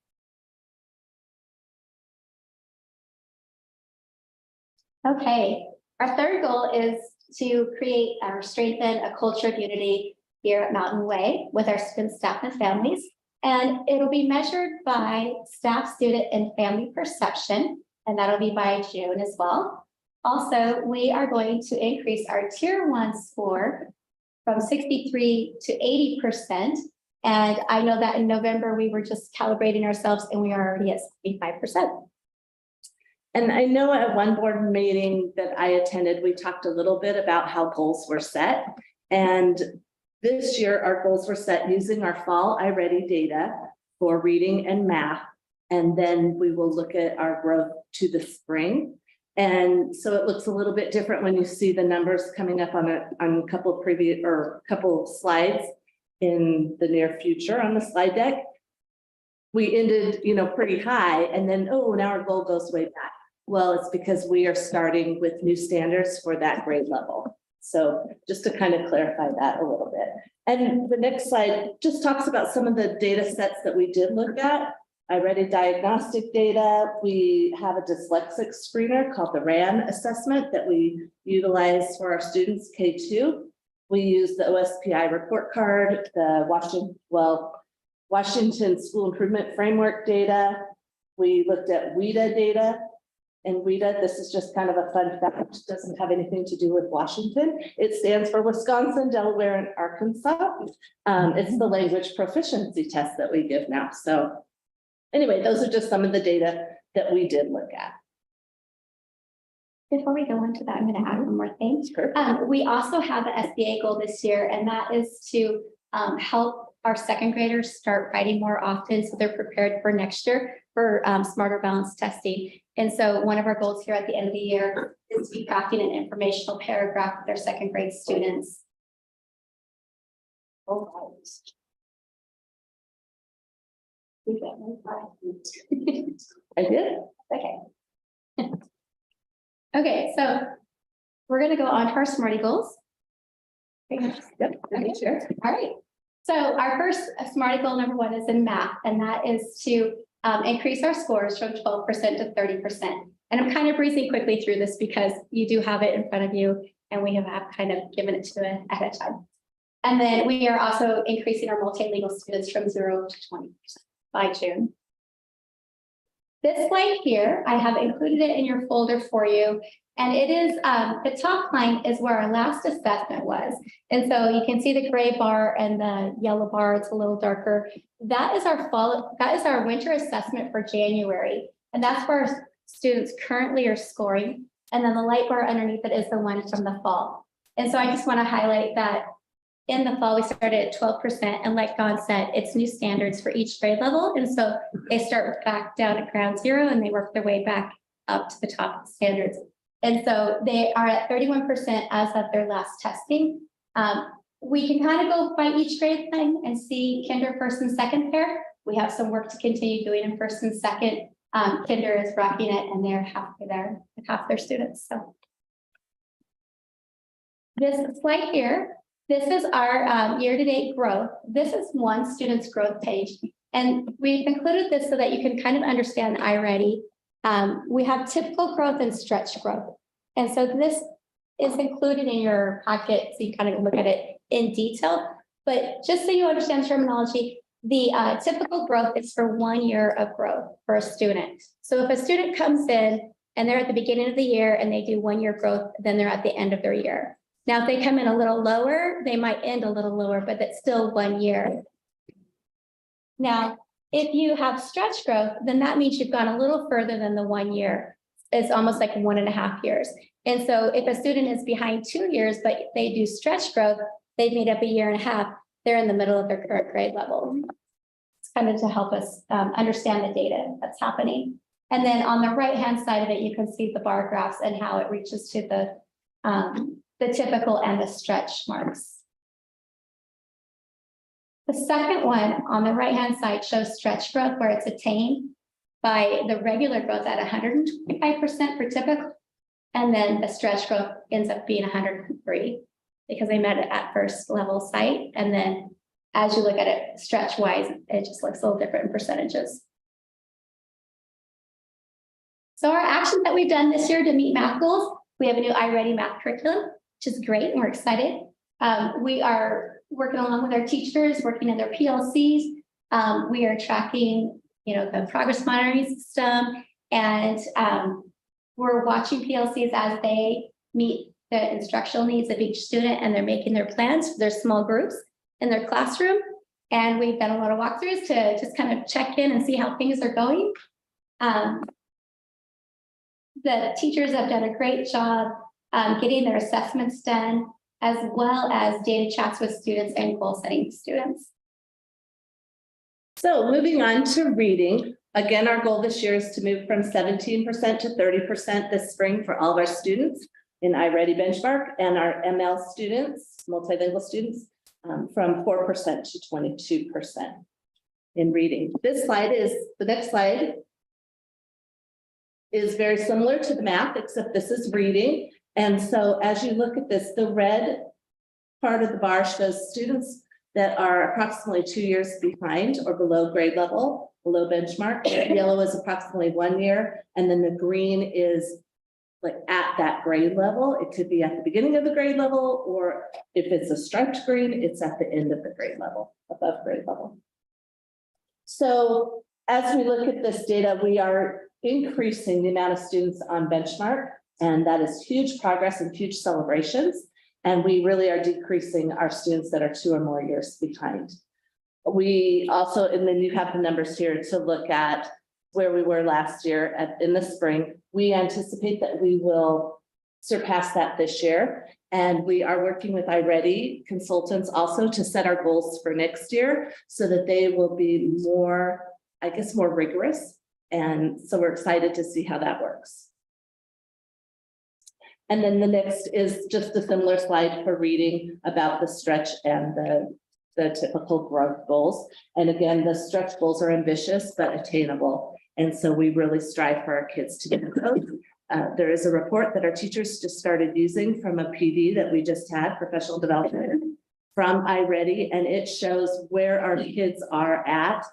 Okay, our third goal is to create or strengthen a culture of unity here at Mountain Way with our students, staff, and families. And it'll be measured by staff, student, and family perception, and that'll be by June as well. Also, we are going to increase our tier 1 score from 63 to 80%. And I know that in November, we were just calibrating ourselves and we are already at 75%. And I know at one board meeting that I attended, we talked a little bit about how goals were set. And this year, our goals were set using our fall iReady data for reading and math. And then we will look at our growth to the spring. And so it looks a little bit different when you see the numbers coming up on a couple of previous or couple slides in the near future on the slide deck. We ended, pretty high, and then, oh, now our goal goes way back. Well, it's because we are starting with new standards for that grade level. So just to kind of clarify that a little bit. And the next slide just talks about some of the data sets that we did look at. iReady diagnostic data. We have a dyslexic screener called the RAN assessment that we utilize for our students K2. We use the OSPI report card, the Washington School Improvement Framework data. We looked at WIDA data. And WIDA, this is just kind of a fun fact, doesn't have anything to do with Washington. It stands for Wisconsin, Delaware, and Arkansas. It's the language proficiency test that we give now. So anyway, those are just some of the data that we did look at. Before we go into that, I'm going to add one more thing. Sure. We also have an SBA goal this year, and that is to help our second graders start writing more often so they're prepared for next year for smarter balance testing. And so one of our goals here at the end of the year is to be crafting an informational paragraph with our second grade students. I did. Okay. Okay, so we're gonna go on to our Smarty goals. Yep. Okay. Sure. All right. So our first Smarty goal number 1 is in math, and that is to increase our scores from 12% to 30%. And I'm kind of breezing quickly through this because you do have it in front of you, and we have kind of given it to it ahead of time. And then we are also increasing our multilingual students from 0 to 20% by June. This slide here, I have included it in your folder for you. And it is, the top line is where our last assessment was. And so you can see the gray bar and the yellow bar, it's a little darker. That is our winter assessment for January. And that's where our students currently are scoring. And then the light bar underneath it is the one from the fall. And so I just want to highlight that in the fall, we started at 12%. And like Dawn said, it's new standards for each grade level. And so they start back down at ground zero and they work their way back up to the top of the standards. And so they are at 31% as of their last testing. We can kind of go by each grade line and see kinder, first, and second pair. We have some work to continue doing in first and second. Kinder is rocking it and they're halfway there with half their students. So this slide here, this is our year-to-date growth. This is one student's growth page. And we've included this so that you can kind of understand iReady. We have typical growth and stretch growth. And so this is included in your packet, so you kind of look at it in detail. But just so you understand terminology, the typical growth is for 1 year of growth for a student. So if a student comes in and they're at the beginning of the year and they do 1 year growth, then they're at the end of their year. Now, if they come in a little lower, they might end a little lower, but that's still 1 year. Now, if you have stretch growth, then that means you've gone a little further than the 1 year. It's almost like 1.5 years. And so if a student is behind 2 years, but they do stretch growth, they've made up 1.5 years, they're in the middle of their current grade level. It's kind of to help us understand the data that's happening. And then on the right-hand side of it, you can see the bar graphs and how it reaches to the typical and the stretch marks. The second one on the right-hand side shows stretch growth where it's attained by the regular growth at 125% for typical. And then the stretch growth ends up being 103 because they met it at first level site. And then as you look at it stretch wise, it just looks a little different in percentages. So our actions that we've done this year to meet math goals, we have a new iReady math curriculum, which is great and we're excited. We are working along with our teachers, working in their PLCs. We are tracking, the progress monitoring system, and we're watching PLCs as they meet the instructional needs of each student, and they're making their plans for their small groups in their classroom. And we've done a lot of walkthroughs to just kind of check in and see how things are going. The teachers have done a great job getting their assessments done, as well as data chats with students and goal setting students. So moving on to reading, again, our goal this year is to move from 17% to 30% this spring for all of our students in iReady benchmark, and our ML students, multilingual students, from 4% to 22% in reading. This slide is, the next slide is very similar to the math, except this is reading. And so as you look at this, the red part of the bar shows students that are approximately 2 years behind or below grade level, below benchmark. Yellow is approximately 1 year, and then the green is like at that grade level. It could be at the beginning of the grade level, or if it's a striped green, it's at the end of the grade level, above grade level. So as we look at this data, we are increasing the amount of students on benchmark, and that is huge progress and huge celebrations. And we really are decreasing our students that are 2 or more years behind. We also, and then you have the numbers here to look at where we were last year in the spring. We anticipate that we will surpass that this year. And we are working with iReady consultants also to set our goals for next year so that they will be more, more rigorous. And so we're excited to see how that works. And then the next is just a similar slide for reading about the stretch and the the typical growth goals. And again, the stretch goals are ambitious but attainable. And so we really strive for our kids to get those. There is a report that our teachers just started using from a PD that we just had, professional development, from iReady, and it shows where our kids are at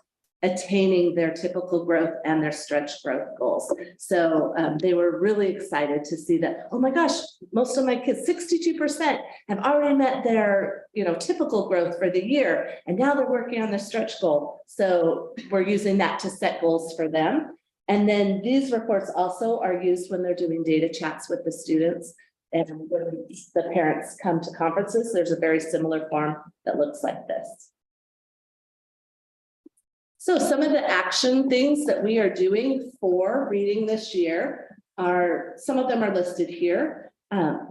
attaining their typical growth and their stretch growth goals. So they were really excited to see that, oh my gosh, most of my kids, 62% have already met their, typical growth for the year. And now they're working on their stretch goal. So we're using that to set goals for them. And then these reports also are used when they're doing data chats with the students. And when the parents come to conferences, there's a very similar form that looks like this. So some of the action things that we are doing for reading this year are, some of them are listed here.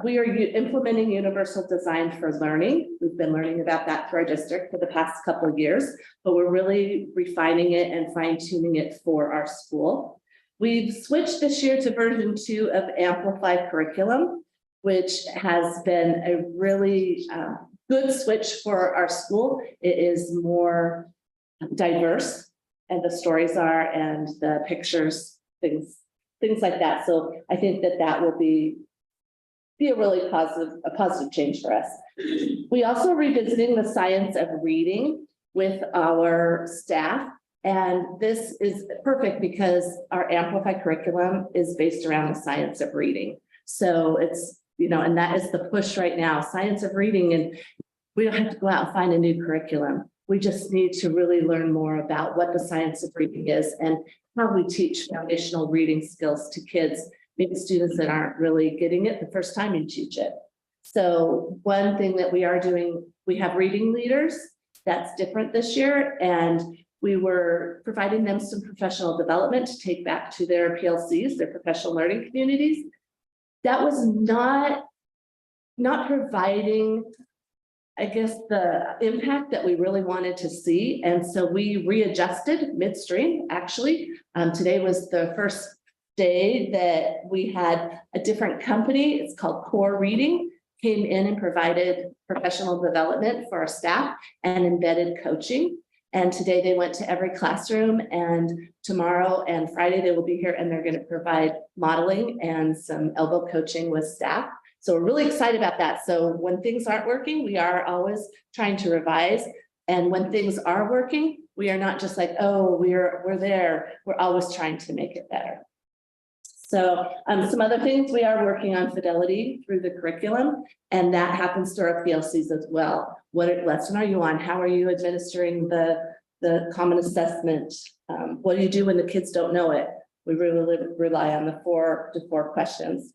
We are implementing universal design for learning. We've been learning about that through our district for the past couple of years, but we're really refining it and fine tuning it for our school. We've switched this year to version 2 of Amplify curriculum, which has been a really good switch for our school. It is more diverse, and the stories are, and the pictures, things like that. So I think that will be a really positive change for us. We also revisiting the science of reading with our staff. And this is perfect because our Amplify curriculum is based around the science of reading. So it's, and that is the push right now, science of reading. And we don't have to go out and find a new curriculum. We just need to really learn more about what the science of reading is and how we teach foundational reading skills to kids, maybe students that aren't really getting it the first time you teach it. So one thing that we are doing, we have reading leaders. That's different this year. And we were providing them some professional development to take back to their PLCs, their professional learning communities. That was not providing, I guess, the impact that we really wanted to see. And so we readjusted midstream, actually. Today was the first day that we had a different company. It's called Core Reading, came in and provided professional development for our staff and embedded coaching. And today they went to every classroom, and tomorrow and Friday they will be here and they're going to provide modeling and some elbow coaching with staff. So we're really excited about that. So when things aren't working, we are always trying to revise. And when things are working, we are not just like, oh, we're there. We're always trying to make it better. So some other things, we are working on fidelity through the curriculum, and that happens through our PLCs as well. What lesson are you on? How are you administering the common assessment? What do you do when the kids don't know it? We really rely on the 4 to 4 questions.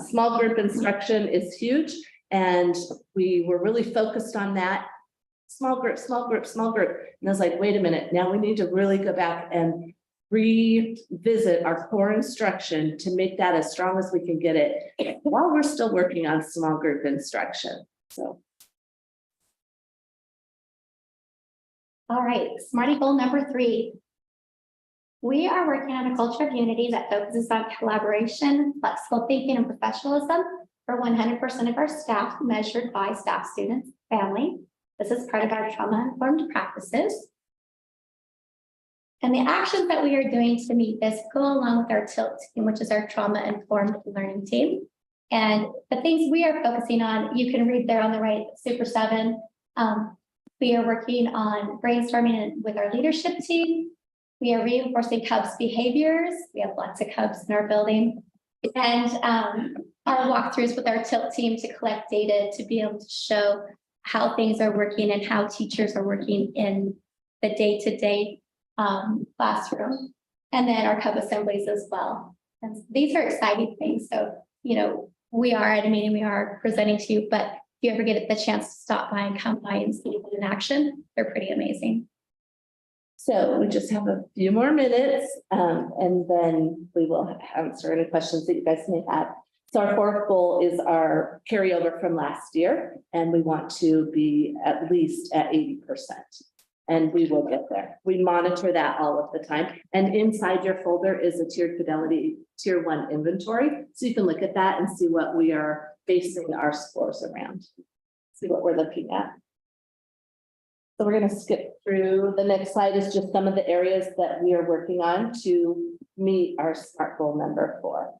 Small group instruction is huge, and we were really focused on that. Small group, small group, small group. And I was like, wait a minute, now we need to really go back and revisit our core instruction to make that as strong as we can get it while we're still working on small group instruction. So. All right, Smarty goal number 3. We are working on a culture of unity that focuses on collaboration, flexible thinking, and professionalism for 100% of our staff, measured by staff, students, family. This is part of our trauma-informed practices. And the actions that we are doing to meet this go along with our TILT team, which is our trauma-informed learning team. And the things we are focusing on, you can read there on the right, Super 7. We are working on brainstorming with our leadership team. We are reinforcing Cubs behaviors. We have lots of Cubs in our building. And our walkthroughs with our TILT team to collect data to be able to show how things are working and how teachers are working in the day-to-day classroom. And then our Cub assemblies as well. And these are exciting things. So, we are at a meeting, we are presenting to you, but if you ever get the chance to stop by and come by and see them in action, they're pretty amazing. So we just have a few more minutes, and then we will answer any questions that you guys may have. So our 4th goal is our carryover from last year, and we want to be at least at 80%. And we will get there. We monitor that all of the time. And inside your folder is a tiered fidelity tier 1 inventory. So you can look at that and see what we are basing our scores around. See what we're looking at. So we're going to skip through. The next slide is just some of the areas that we are working on to meet our SMART goal number 4.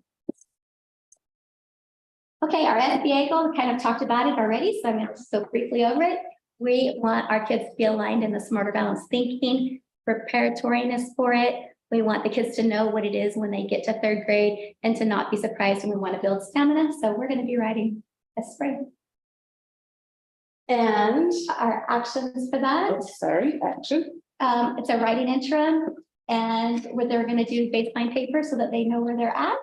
Okay, our SBA goal, we kind of talked about it already, so I'm going to just go briefly over it. We want our kids to be aligned in the smarter balanced thinking, preparatoriness for it. We want the kids to know what it is when they get to 3rd grade and to not be surprised, and we want to build stamina. So we're going to be writing this spring. And, Our actions for that. action. It's a writing interim, and where they're going to do baseline paper so that they know where they're at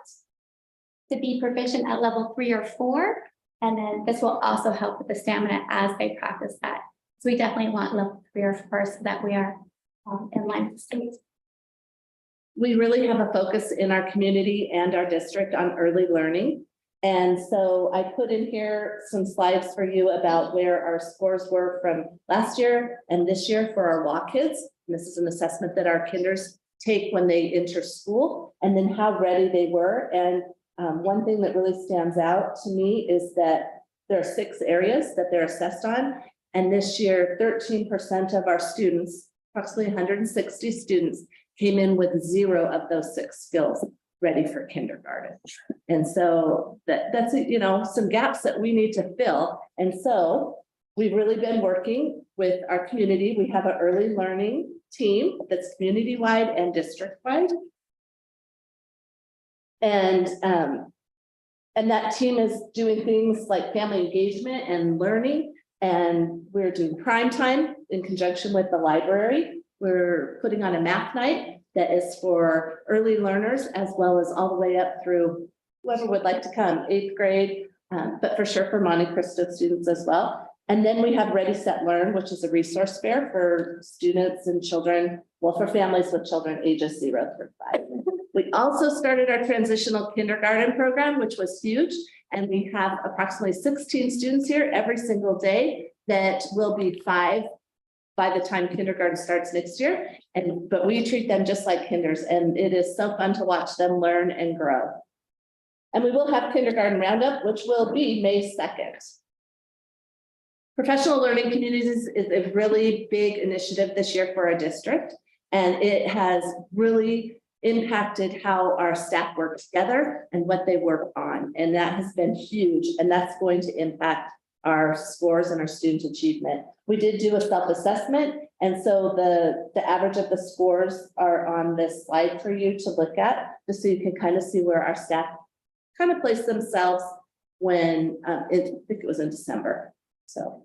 to be proficient at level 3 or 4. And then this will also help with the stamina as they practice that. So we definitely want level 3 or 4 so that we are in line with the state. We really have a focus in our community and our district on early learning. And so I put in here some slides for you about where our scores were from last year and this year for our WA kids. And this is an assessment that our kinders take when they enter school, and then how ready they were. And one thing that really stands out to me is that there are 6 areas that they're assessed on. And this year, 13% of our students, approximately 160 students, came in with 0 of those 6 skills ready for kindergarten. And so that's, you know, some gaps that we need to fill. And so we've really been working with our community. We have an early learning team that's community-wide and district-wide. And that team is doing things like family engagement and learning. And we're doing prime time in conjunction with the library. We're putting on a math night that is for early learners, as well as all the way up through whoever would like to come, 8th grade, but for sure for Monte Cristo students as well. And then we have Ready, Set, Learn, which is a resource fair for students and children, well, for families with children ages 0 through 5. We also started our transitional kindergarten program, which was huge. And we have approximately 16 students here every single day that will be 5 by the time kindergarten starts next year. But we treat them just like kinders, and it is so fun to watch them learn and grow. And we will have kindergarten roundup, which will be May 2nd. Professional learning communities is a really big initiative this year for our district, and it has really impacted how our staff work together and what they work on. And that has been huge, and that's going to impact our scores and our student achievement. We did do a self-assessment, and so the average of the scores are on this slide for you to look at, just so you can kind of see where our staff kind of place themselves when I think it was in December. So,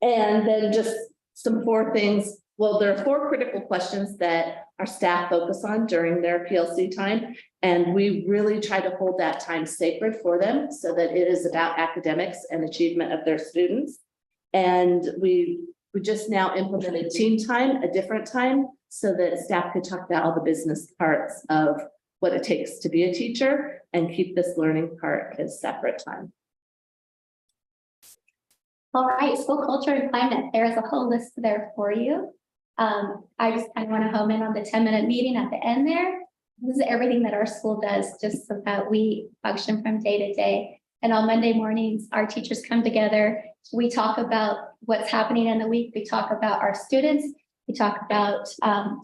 and then just some 4 things. Well, there are 4 critical questions that our staff focus on during their PLC time. And we really try to hold that time sacred for them so that it is about academics and achievement of their students. And we just now implemented team time, a different time, so that staff could talk about all the business parts of what it takes to be a teacher and keep this learning part as separate time. All right, school culture and climate, there's a whole list there for you. I just kind of want to home in on the 10-minute meeting at the end there. This is everything that our school does, just so that we function from day to day. And on Monday mornings, our teachers come together. We talk about what's happening in the week. We talk about our students. We talk about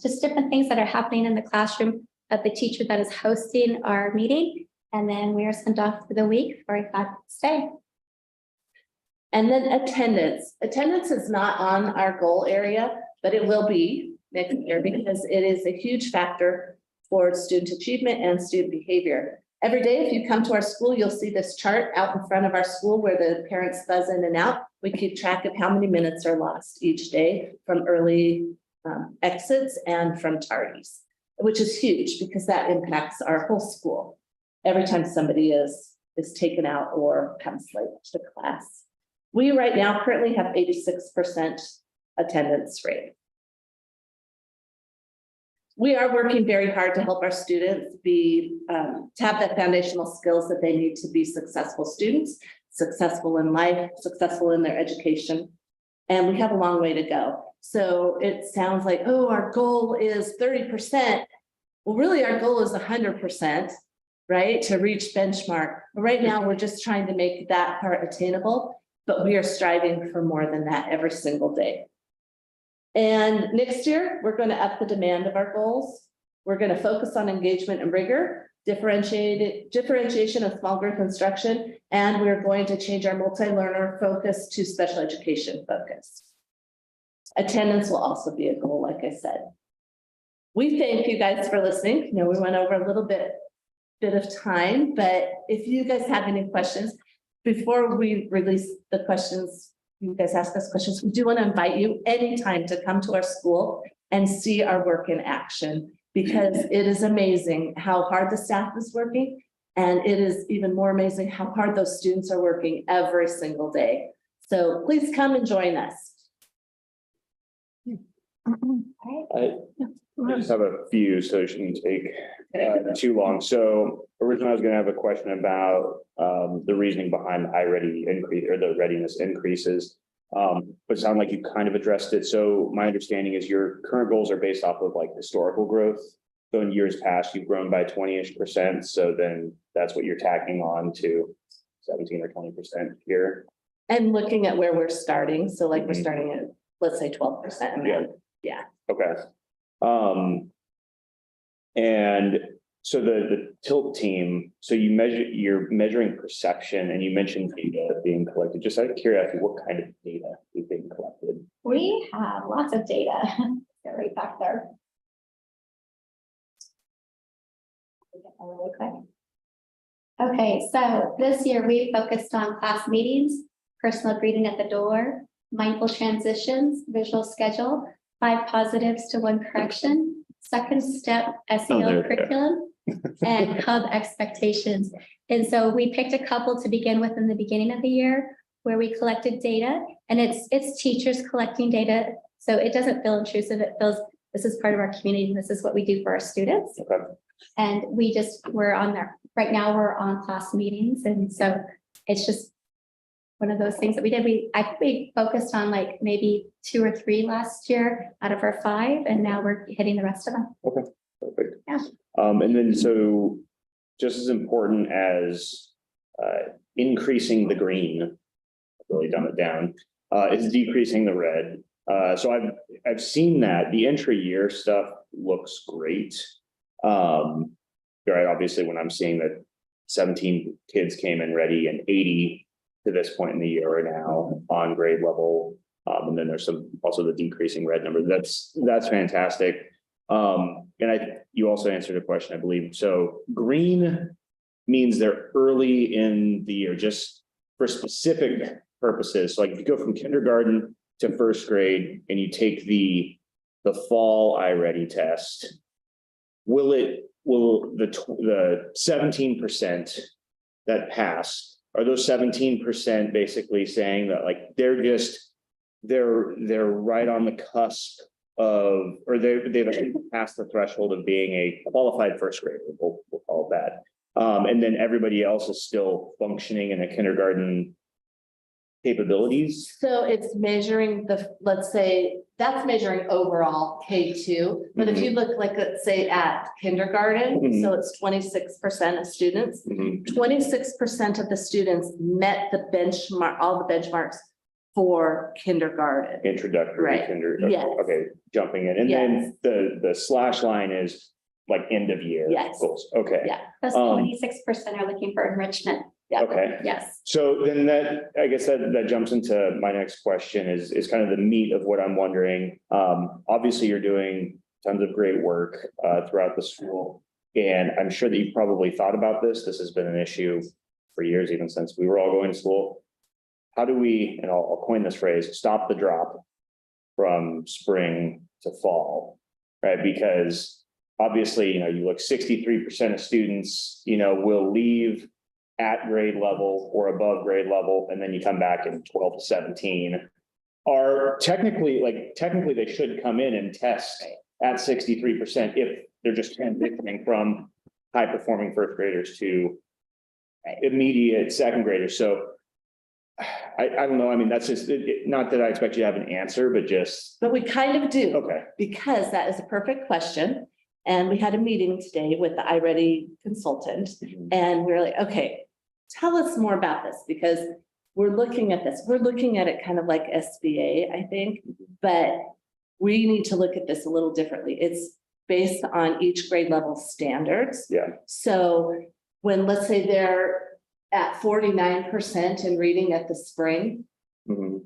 just different things that are happening in the classroom of the teacher that is hosting our meeting. And then we are sent off for the week for a fabulous day. And then attendance. Attendance is not on our goal area, but it will be next year because it is a huge factor for student achievement and student behavior. Every day, if you come to our school, you'll see this chart out in front of our school where the parents buzz in and out. We keep track of how many minutes are lost each day from early exits and from tardies, which is huge because that impacts our whole school every time somebody is taken out or comes late to class. We right now currently have 86% attendance rate. We are working very hard to help our students to have the foundational skills that they need to be successful students, successful in life, successful in their education. And we have a long way to go. So it sounds like, oh, our goal is 30%. Well, really our goal is 100%, right? To reach benchmark. But right now we're just trying to make that part attainable. but we are striving for more than that every single day. And next year, we're going to up the demand of our goals. We're going to focus on engagement and rigor, differentiation of small group instruction, and we're going to change our multi-learner focus to special education focus. Attendance will also be a goal, like I said. We thank you guys for listening. You know, we went over a little bit of time, but if you guys have any questions, before we release the questions, you guys ask us questions, we do want to invite you anytime to come to our school and see our work in action, because it is amazing how hard the staff is working. And it is even more amazing how hard those students are working every single day. So please come and join us. I just have a few, so it shouldn't take too long. So originally I was gonna have a question about the reasoning behind the iReady increase or the readiness increases. But it sounded like you kind of addressed it. So my understanding is your current goals are based off of like historical growth. So in years past, you've grown by 20-ish%. So then that's what you're tacking on to 17 or 20% here. And looking at where we're starting, so like we're starting at, let's say 12%. Yeah. Okay. And so the tilt team, so you're measuring perception, and you mentioned data being collected. Just out of curiosity, what kind of data is being collected? We have lots of data. Get right back there. Really quick. Okay, so this year we focused on class meetings, personal greeting at the door, mindful transitions, visual schedule, 5 positives to 1 correction, second step SEL curriculum, and hub expectations. And so we picked a couple to begin with in the beginning of the year where we collected data, and it's teachers collecting data. So it doesn't feel intrusive. It feels this is part of our community. And this is what we do for our students. Okay. And we're on there right now. We're on class meetings. And so it's just one of those things that we did. I think we focused on like maybe 2 or 3 last year out of our 5, and now we're hitting the rest of them. Okay, perfect. Yeah. And then so just as important as increasing the green, I've really dumb it down, is decreasing the red. So I've seen that the entry year stuff looks great. Right, obviously when I'm seeing that 17 kids came in ready and 80 to this point in the year are now on grade level. And then there's also the decreasing red number. That's fantastic. And you also answered a question, I believe. So green means they're early in the year, just for specific purposes. So like if you go from kindergarten to 1st grade and you take the fall iReady test, will the 17% that pass, are those 17% basically saying that like they're right on the cusp of, or they've actually passed the threshold of being a qualified 1st grader, we'll call it that. And then everybody else is still functioning in a kindergarten capabilities? So it's measuring let's say, that's measuring overall K2. But if you look like, let's say at kindergarten, so it's 26% of students, 26% of the students met the benchmark, all the benchmarks for kindergarten. Introductory Right. kindergarten. Yes. Okay, jumping in. And then the slash line is like end of year Yes. goals. Okay. Yeah. Those 26% are looking for enrichment. Yeah. Okay. Yes. So then I guess that jumps into my next question is kind of the meat of what I'm wondering. Obviously you're doing tons of great work throughout the school. And I'm sure that you've probably thought about this. This has been an issue for years, even since we were all going to school. How do we, and I'll coin this phrase, stop the drop from spring to fall, right? Because obviously, you look 63% of students, will leave at grade level or above grade level, and then you come back in 12 to 17 are technically they should come in and test at 63% if they're just transitioning from high performing 1st graders to immediate 2nd graders. So I don't know. I mean, that's just not that I expect you to have an answer, but we kind of do. Okay. Because that is a perfect question. And we had a meeting today with the iReady consultant, and we we're like, okay, tell us more about this, because we're looking at this, we're looking at it kind of like SBA, I think, but we need to look at this a little differently. It's based on each grade level standards. Yeah. So when, let's say they're at 49% in reading at the spring,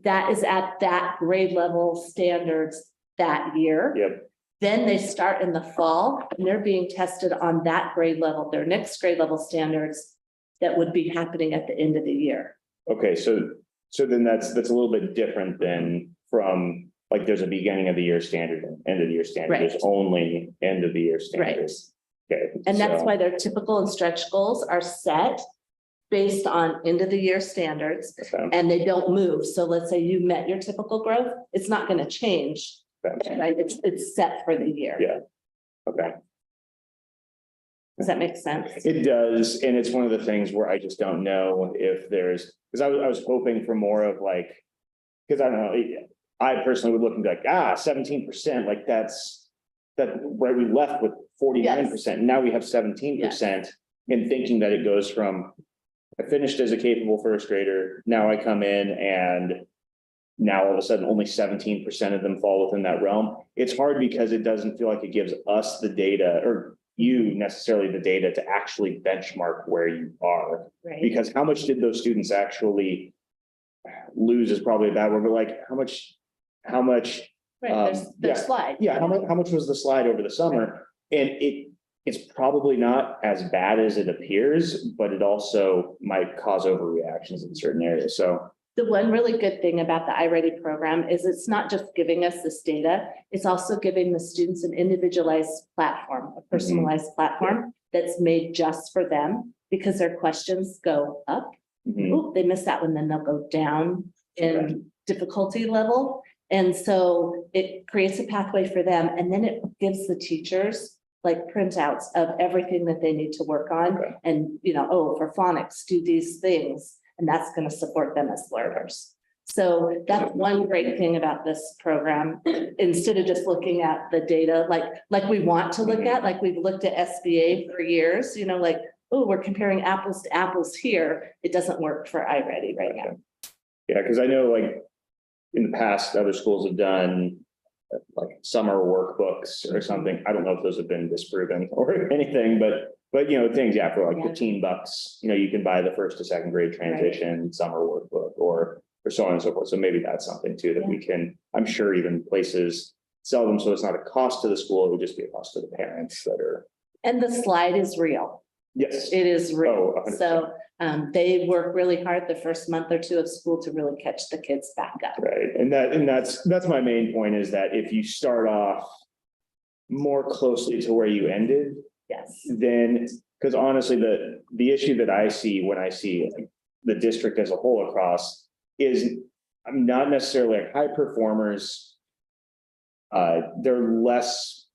that is at that grade level standards that year. Yep. Then they start in the fall and they're being tested on that grade level, their next grade level standards that would be happening at the end of the year. Okay, so then that's a little bit different than from, like, there's a beginning of the year standard and end of the year standard. Right. There's only end of the year standards. Okay. And that's so- why their typical and stretch goals are set based on end of the year standards, Okay. and they don't move. So let's say you met your typical growth, it's not going to change, Okay. right? It's set for the year. Yeah. Okay. Does that make sense? It does, and it's one of the things where I just don't know if there's, because I was hoping for more of like, because I don't know, I personally would look and be like, 17%, like that's, that, right, we left with 49%, now we have 17%. And thinking that it goes from, I finished as a capable first grader, now I come in and now all of a sudden only 17% of them fall within that realm. It's hard because it doesn't feel like it gives us the data, or you necessarily the data to actually benchmark where you are. Right. Because how much did those students actually lose is probably a bad word, but like how much, Right, their yeah. slide. yeah, how much was the slide over the summer? And it's probably not as bad as it appears, but it also might cause overreactions in certain areas. So The one really good thing about the iReady program is it's not just giving us this data, it's also giving the students an individualized platform, a personalized platform that's made just for them, because their questions go up. Oh, they missed that one, then they'll go down in difficulty level. And so it creates a pathway for them, and then it gives the teachers like printouts of everything that they need to work on. Okay. And, oh, for phonics, do these things, and that's going to support them as learners. So that's one great thing about this program. Instead of just looking at the data, like we want to look at, like we've looked at SBA for years, like, oh, we're comparing apples to apples here. It doesn't work for iReady right now. yeah, because I know like in the past, other schools have done like summer workbooks or something. I don't know if those have been disproven or anything, but things, yeah, for like $15, you can buy the first to second grade transition summer workbook or so on and so forth. So maybe that's something too that we can, I'm sure even places sell them. So it's not a cost to the school. It would just be a cost to the parents that are. And the slide is real. Yes. It is real. Oh, 100%. So they work really hard the first month or two of school to really catch the kids back up. Right. And that's my main point, is that if you start off more closely to where you ended, Yes. then, because honestly, the issue that I see when I see the district as a whole across is I'm not necessarily like high performers. They're less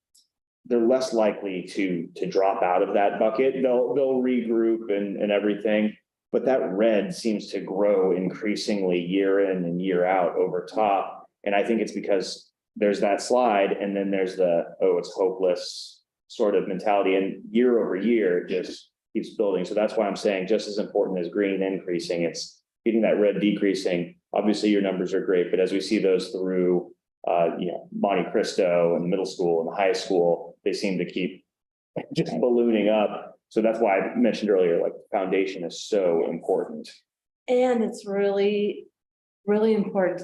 likely to drop out of that bucket. They'll regroup and everything, but that red seems to grow increasingly year in and year out over top. And I think it's because there's that slide, and then there's it's hopeless sort of mentality, and year over year it just keeps building. So that's why I'm saying just as important as green increasing, it's getting that red decreasing. Obviously your numbers are great, but as we see those through Monte Cristo and middle school and high school, they seem to keep just ballooning up. So that's why I mentioned earlier, like foundation is so important. And it's really, really important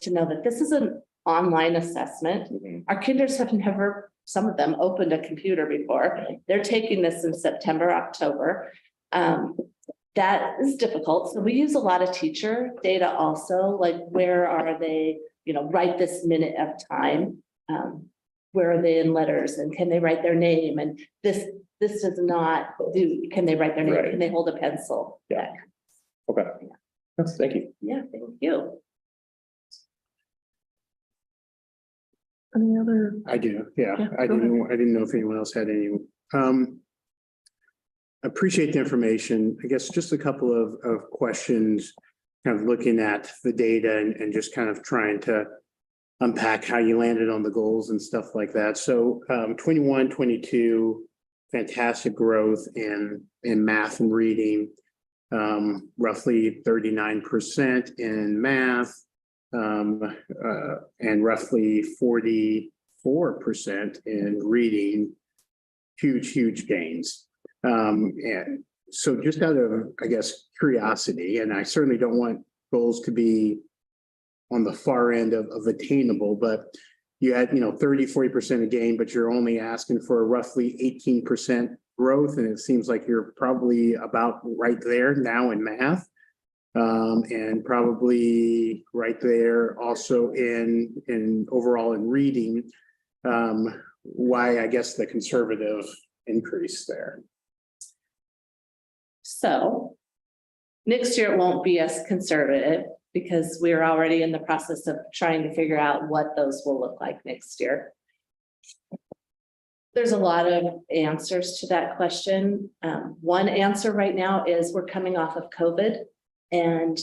to know that this is an online assessment. Our kinders have never, some of them, opened a computer before. They're taking this in September, October. That is difficult. So we use a lot of teacher data also, like where are they, right this minute of time? Where are they in letters, and can they write their name? And this does not do, can they write their name? Right. Can they hold a pencil? Yeah. Okay. Thank you. Yeah, thank you. Any other? I do, yeah. Yeah, I go ahead. didn't know if anyone else had any. Appreciate the information. I guess just a couple of questions, kind of looking at the data and just kind of trying to unpack how you landed on the goals and stuff like that. So 21, 22, fantastic growth in math and reading. roughly 39% in math, and roughly 44% in reading. Huge gains. And so just out of, I guess, curiosity, and I certainly don't want goals to be on the far end of attainable, but you had, 30–40% of gain, but you're only asking for a roughly 18% growth. And it seems like you're probably about right there now in math. And probably right there also in overall in reading. Why, I guess, the conservative increase there? So next year it won't be as conservative because we're already in the process of trying to figure out what those will look like next year. There's a lot of answers to that question. One answer right now is we're coming off of COVID and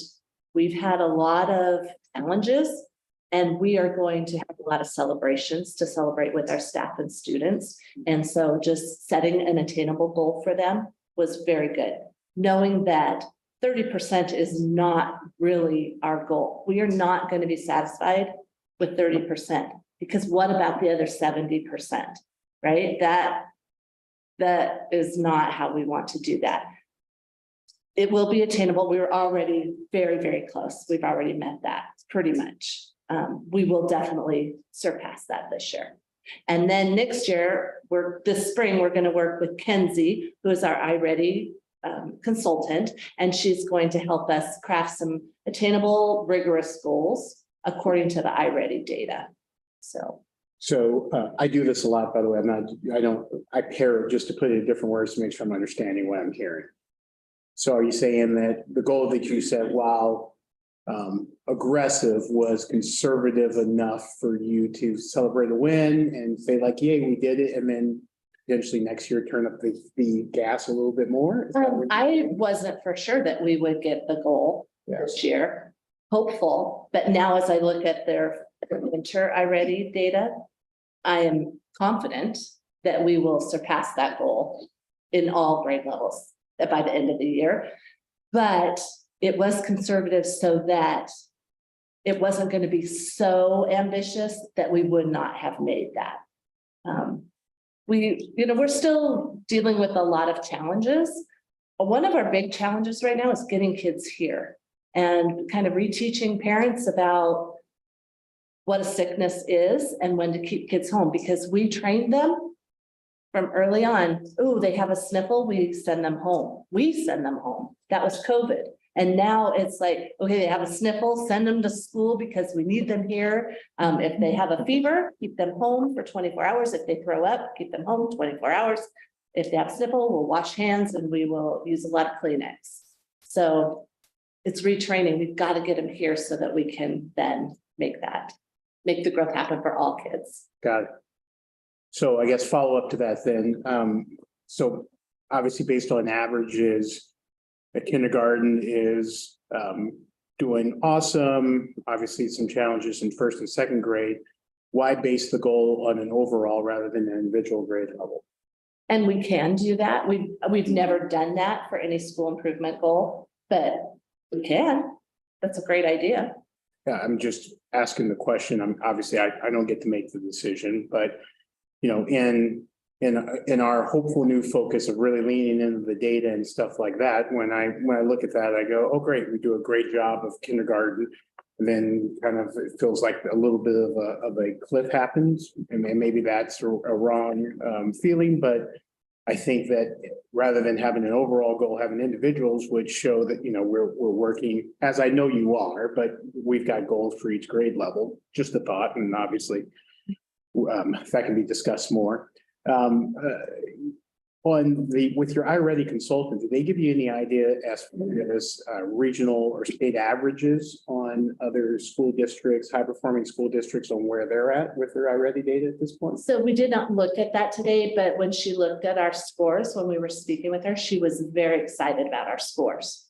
we've had a lot of challenges. And we are going to have a lot of celebrations to celebrate with our staff and students. And so just setting an attainable goal for them was very good. Knowing that 30% is not really our goal. We are not going to be satisfied with 30% because what about the other 70%, right? That is not how we want to do that. It will be attainable. We were already very close. We've already met that pretty much. We will definitely surpass that this year. And then next year, this spring, we're going to work with Kenzie, who is our iReady consultant, and she's going to help us craft some attainable, rigorous goals according to the iReady data. So I do this a lot, by the way. I pair it just to put it in different words to make sure I'm understanding what I'm hearing. So are you saying that the goal that you said, while aggressive, was conservative enough for you to celebrate a win and say like, yay, we did it, and then potentially next year turn up the gas a little bit more? I wasn't for sure that we would get the goal this year, hopeful, but now as I look at their winter iReady data, I am confident that we will surpass that goal in all grade levels by the end of the year. But it was conservative so that it wasn't going to be so ambitious that we would not have made that. We're still dealing with a lot of challenges. One of our big challenges right now is getting kids here and kind of reteaching parents about what a sickness is and when to keep kids home, because we trained them from early on. Oh, they have a sniffle, we send them home. That was COVID. And now it's like, okay, they have a sniffle, send them to school because we need them here. If they have a fever, keep them home for 24 hours. If they throw up, keep them home 24 hours. If they have a sniffle, we'll wash hands and we will use a lot of Kleenex. So it's retraining. We've got to get them here so that we can then make the growth happen for all kids. Got it. So I guess follow up to that then. So obviously based on averages, a kindergarten is doing awesome. Obviously some challenges in first and second grade. Why base the goal on an overall rather than an individual grade level? And we can do that. We've never done that for any school improvement goal, but we can. That's a great idea. Yeah, I'm just asking the question. I don't get to make the decision, but in our hopeful new focus of really leaning into the data and stuff like that, when I look at that, I go, oh, great, we do a great job of kindergarten. And then kind of it feels like a little bit of a cliff happens. And maybe that's a wrong feeling, but I think that rather than having an overall goal, having individuals would show that, we're working, as I know you are, but we've got goals for each grade level, just a thought. And obviously that can be discussed more. With your iReady consultant, did they give you any idea as regional or state averages on other school districts, high performing school districts, on where they're at with their iReady data at this point? So we did not look at that today, but when she looked at our scores, when we were speaking with her, she was very excited about our scores,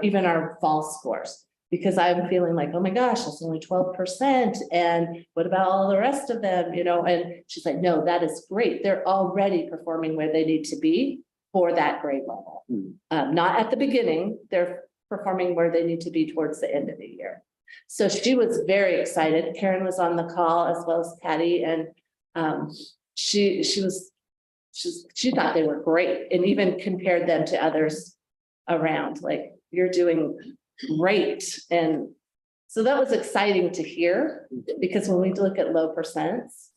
even our fall scores. Because I'm feeling like, oh my gosh, that's only 12%. And what about all the rest of them? And she's like, no, that is great. They're already performing where they need to be. for that grade level. Not at the beginning, they're performing where they need to be towards the end of the year. So she was very excited. Karen was on the call as well as Patty, and she thought they were great and even compared them to others around, like, you're doing great. And so that was exciting to hear, because when we look at low percents,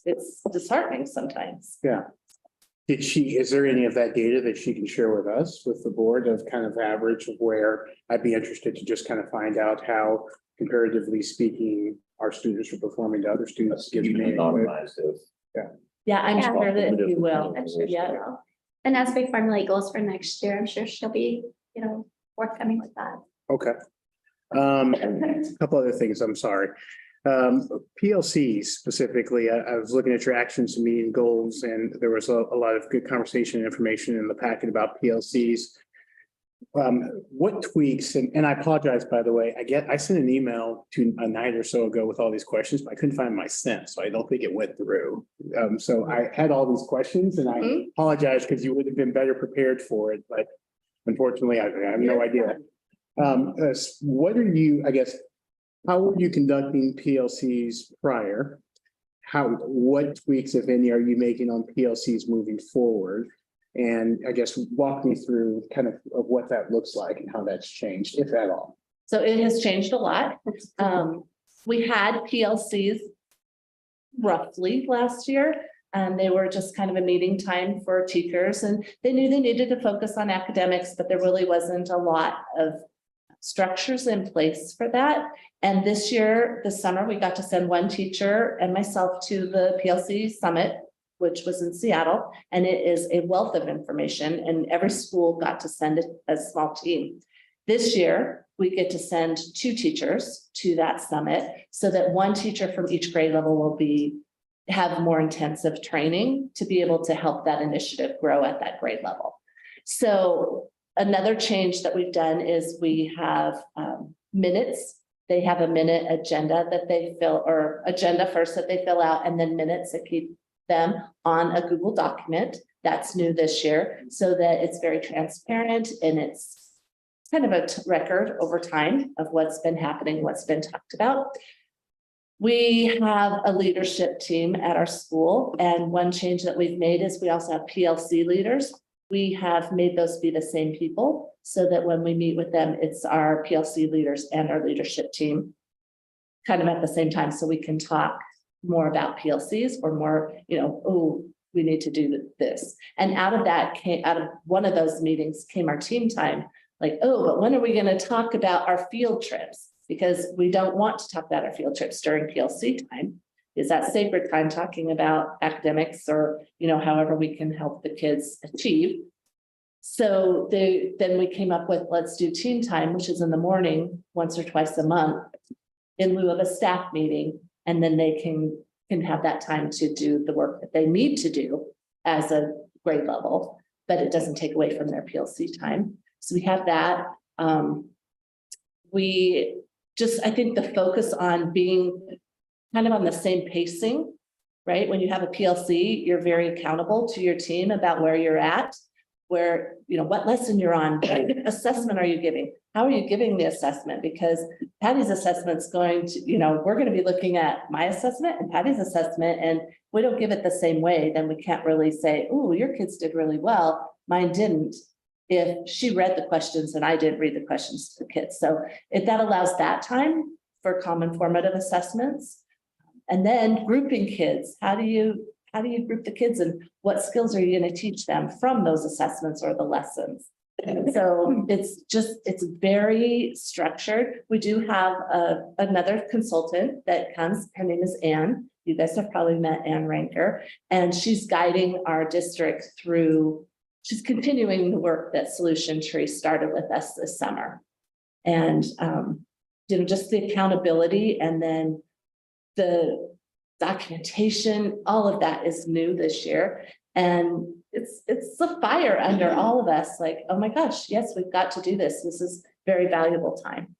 it's disheartening sometimes. Yeah. Is there any of that data that she can share with us, with the board, of kind of average of where I'd be interested to just kind of find out how, comparatively speaking, our students are performing to other students? Yeah, I'm Yeah. sure that you will. I'm sure she Yeah. will. And as we formulate goals for next year, I'm sure she'll be, forthcoming with that. Okay. A couple other things, I'm sorry. PLCs specifically, I was looking at your actions and meeting goals, and there was a lot of good conversation and information in the packet about PLCs. What tweaks, and I apologize, by the way, I sent an email to a night or so ago with all these questions, but I couldn't find my sent, so I don't think it went through. So I had all these questions, and I apologize because you would have been better prepared for it, but unfortunately, I have no idea. What are you, how were you conducting PLCs prior? What tweaks, if any, are you making on PLCs moving forward? And walk me through kind of what that looks like and how that's changed, if at all. So it has changed a lot. We had PLCs roughly last year. They were just kind of a meeting time for teachers, and they knew they needed to focus on academics, but there really wasn't a lot of structures in place for that. And this year, this summer, we got to send one teacher and myself to the PLC Summit, which was in Seattle, and it is a wealth of information, and every school got to send a small team. This year, we get to send 2 teachers to that summit, so that one teacher from each grade level will have more intensive training to be able to help that initiative grow at that grade level. So another change that we've done is we have minutes. They have a minute agenda that they agenda first that they fill out, and then minutes that keep them on a Google document. That's new this year, so that it's very transparent, and it's kind of a record over time of what's been happening, what's been talked about. We have a leadership team at our school, and one change that we've made is we also have PLC leaders. We have made those be the same people, so that when we meet with them, it's our PLC leaders and our leadership team kind of at the same time, so we can talk more about PLCs or more, we need to do this. And out of one of those meetings came our team time, like, but when are we going to talk about our field trips? Because we don't want to talk about our field trips during PLC time. Is that sacred time talking about academics or, however we can help the kids achieve? So then we came up with, let's do team time, which is in the morning, once or twice a month, in lieu of a staff meeting. And then they can have that time to do the work that they need to do as a grade level, but it doesn't take away from their PLC time. So we have that. I think the focus on being kind of on the same pacing, right? When you have a PLC, you're very accountable to your team about where you're at, what lesson you're on, what assessment are you giving? How are you giving the assessment? Because Patty's assessment's going to, we're going to be looking at my assessment and Patty's assessment, and if we don't give it the same way, then we can't really say, oh, your kids did really well, mine didn't, if she read the questions and I didn't read the questions to the kids. So that allows that time for common formative assessments. And then grouping kids, how do you group the kids, and what skills are you going to teach them from those assessments or the lessons? So it's very structured. We do have another consultant that comes. Her name is Ann. You guys have probably met Ann Ranker, and she's guiding our district through. She's continuing the work that Solution Tree started with us this summer, and just the accountability, and then the documentation. All of that is new this year. And it's a fire under all of us, like, oh my gosh, yes, we've got to do this. This is very valuable time.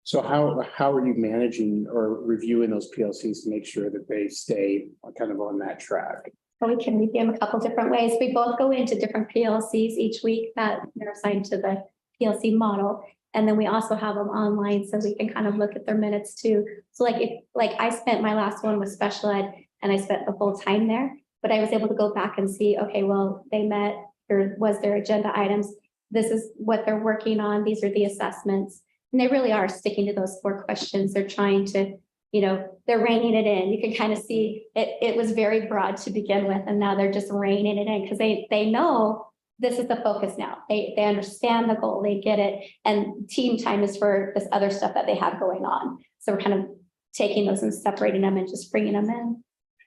So how are you managing or reviewing those PLCs to make sure that they stay kind of on that track? or we can read them a couple different ways. We both go into different PLCs each week that they're assigned to the PLC model. And then we also have them online so we can kind of look at their minutes too. So like I spent my last one with special ed and I spent the whole time there, but I was able to go back and see, okay, well, they met, or was their agenda items. This is what they're working on. These are the assessments. And they really are sticking to those 4 questions. They're trying to, they're reining it in. You can kind of see it was very broad to begin with, and now they're just reining it in because they know this is the focus now. They understand the goal, they get it. And team time is for this other stuff that they have going on. So we're kind of taking those and separating them and just bringing them in.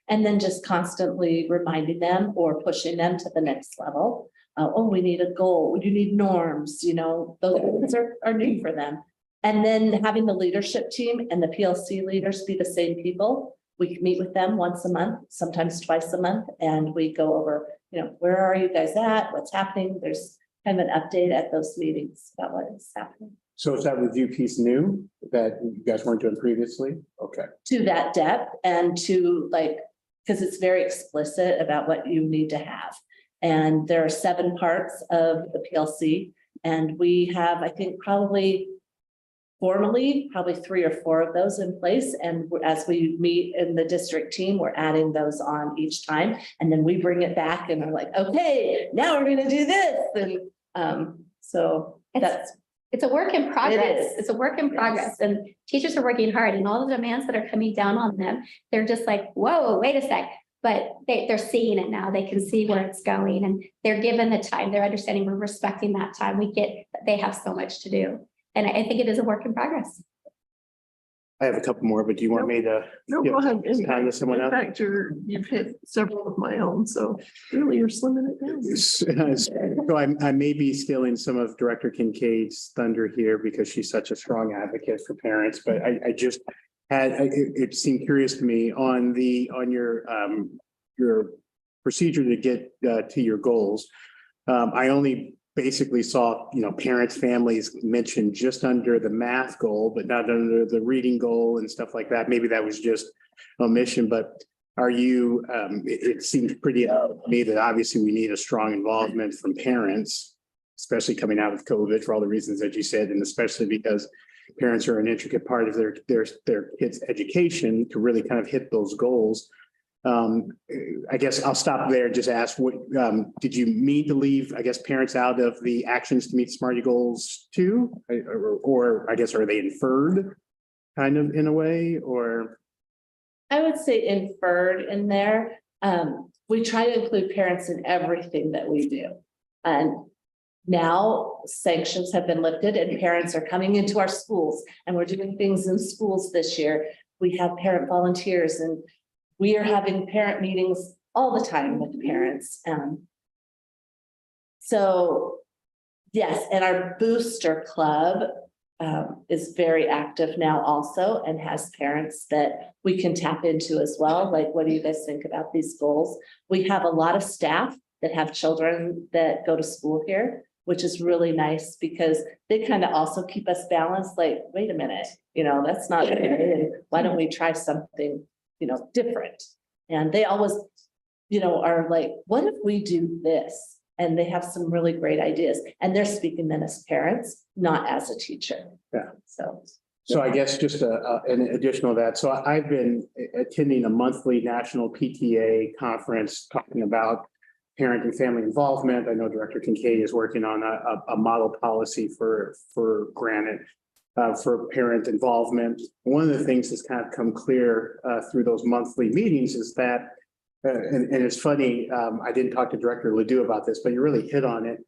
And then just constantly reminding them or pushing them to the next level. Oh, we need a goal. You need norms, those things are new for them. And then having the leadership team and the PLC leaders be the same people. We meet with them once a month, sometimes twice a month, and we go over, where are you guys at? What's happening? There's kind of an update at those meetings about what is happening. So is that review piece new that you guys weren't doing previously? Okay. To that depth and to because it's very explicit about what you need to have. And there are 7 parts of the PLC, and we have, I think, probably 3 or 4 of those in place. And as we meet in the district team, we're adding those on each time. And then we bring it back and we're like, okay, now we're going to do this. And so it's a work in progress. is. It's a work in progress, and teachers are working hard, and all the demands that are coming down on them, they're just like, whoa, wait a sec. But they're seeing it now. They can see where it's going, and they're given the time. They're understanding, we're respecting that time. We get that they have so much to do. And I think it is a work in progress. I have a couple more, but do you want me to? No, give go ahead. time to someone In else? fact, you've hit several of my own, so really you're slimming it down. So I may be stealing some of Director Kincaid's thunder here because she's such a strong advocate for parents, but I just had, it seemed curious to me on your procedure to get to your goals. I only basically saw, parents, families mentioned just under the math goal, but not under the reading goal and stuff like that. Maybe that was just omission, but are you, it seems pretty to me that obviously we need a strong involvement from parents, especially coming out of COVID for all the reasons that you said, and especially because parents are an intricate part of their kids' education to really kind of hit those goals. I guess I'll stop there and just ask, what did you mean to leave, I guess, parents out of the actions to meet SMARTY goals too? Or I guess, are they inferred kind of in a way, or? I would say inferred in there. We try to include parents in everything that we do. And now sanctions have been lifted and parents are coming into our schools, and we're doing things in schools this year. We have parent volunteers, and we are having parent meetings all the time with parents. So yes, and our booster club is very active now also, and has parents that we can tap into as well. Like, what do you guys think about these goals? We have a lot of staff that have children that go to school here, which is really nice because they kind of also keep us balanced. Like, wait a minute, that's not good. And why don't we try something different? And they always, are like, what if we do this? And they have some really great ideas, and they're speaking then as parents, not as a teacher. Yeah. So I guess just an additional to that. So I've been attending a monthly national PTA conference talking about parent and family involvement. I know Director Kincaid is working on a model policy for granted. For parent involvement. One of the things that's kind of come clear through those monthly meetings is that, and it's funny, I didn't talk to Director Ledoux about this, but you really hit on it.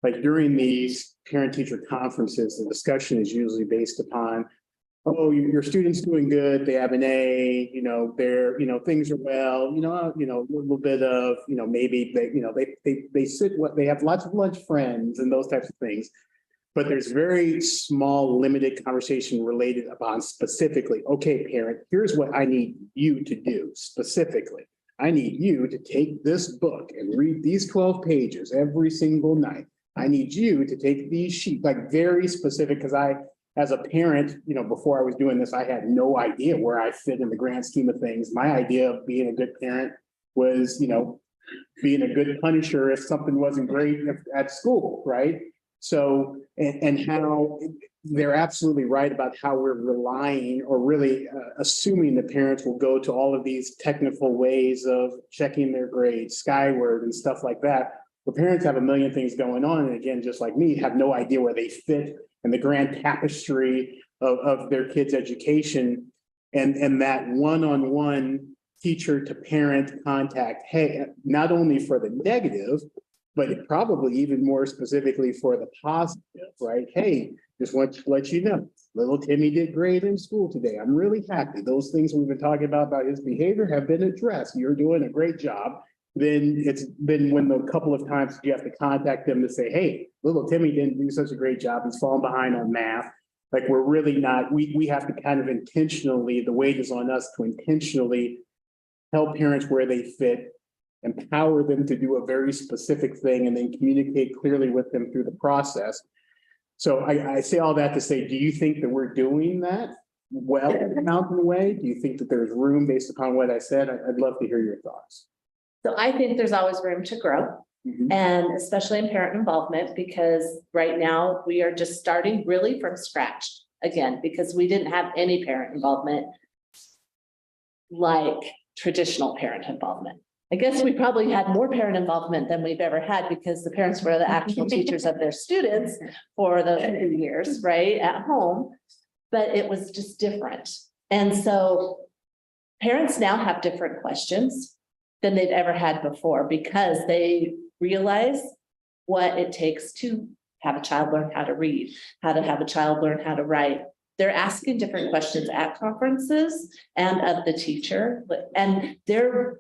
Like during these parent-teacher conferences, the discussion is usually based upon, oh, your student's doing good, they have an A, they're, things are well, a little bit of, maybe they sit, they have lots of lunch friends and those types of things. But there's very small, limited conversation related upon specifically, okay, parent, here's what I need you to do specifically. I need you to take this book and read these 12 pages every single night. I need you to take these sheets, like very specific, because as a parent, before I was doing this, I had no idea where I fit in the grand scheme of things. My idea of being a good parent was, being a good punisher if something wasn't great at school, right? So, and how they're absolutely right about how we're relying or really assuming the parents will go to all of these technical ways of checking their grades skyward and stuff like that. The parents have a million things going on, and again, just like me, have no idea where they fit in the grand tapestry of their kids' education. And that one-on-one teacher to parent contact, hey, not only for the negative, but probably even more specifically for the positive, right? Hey, just want to let you know, little Timmy did great in school today. I'm really happy. Those things we've been talking about his behavior have been addressed. You're doing a great job. Then it's been when the couple of times you have to contact them to say, hey, little Timmy didn't do such a great job. He's falling behind on math. Like we're really not, we have to kind of intentionally, the weight is on us to intentionally help parents where they fit, empower them to do a very specific thing, and then communicate clearly with them through the process. So I say all that to say, do you think that we're doing that well in Mountain Way? Do you think that there's room based upon what I said? I'd love to hear your thoughts. So I think there's always room to grow. And especially in parent involvement, because right now we are just starting really from scratch again, because we didn't have any parent involvement like traditional parent involvement. I guess we probably had more parent involvement than we've ever had because the parents were the actual teachers of their students for those 2 years, right, at home. But it was just different. And so parents now have different questions than they've ever had before because they realize what it takes to have a child learn how to read, how to have a child learn how to write. They're asking different questions at conferences and of the teacher, and they're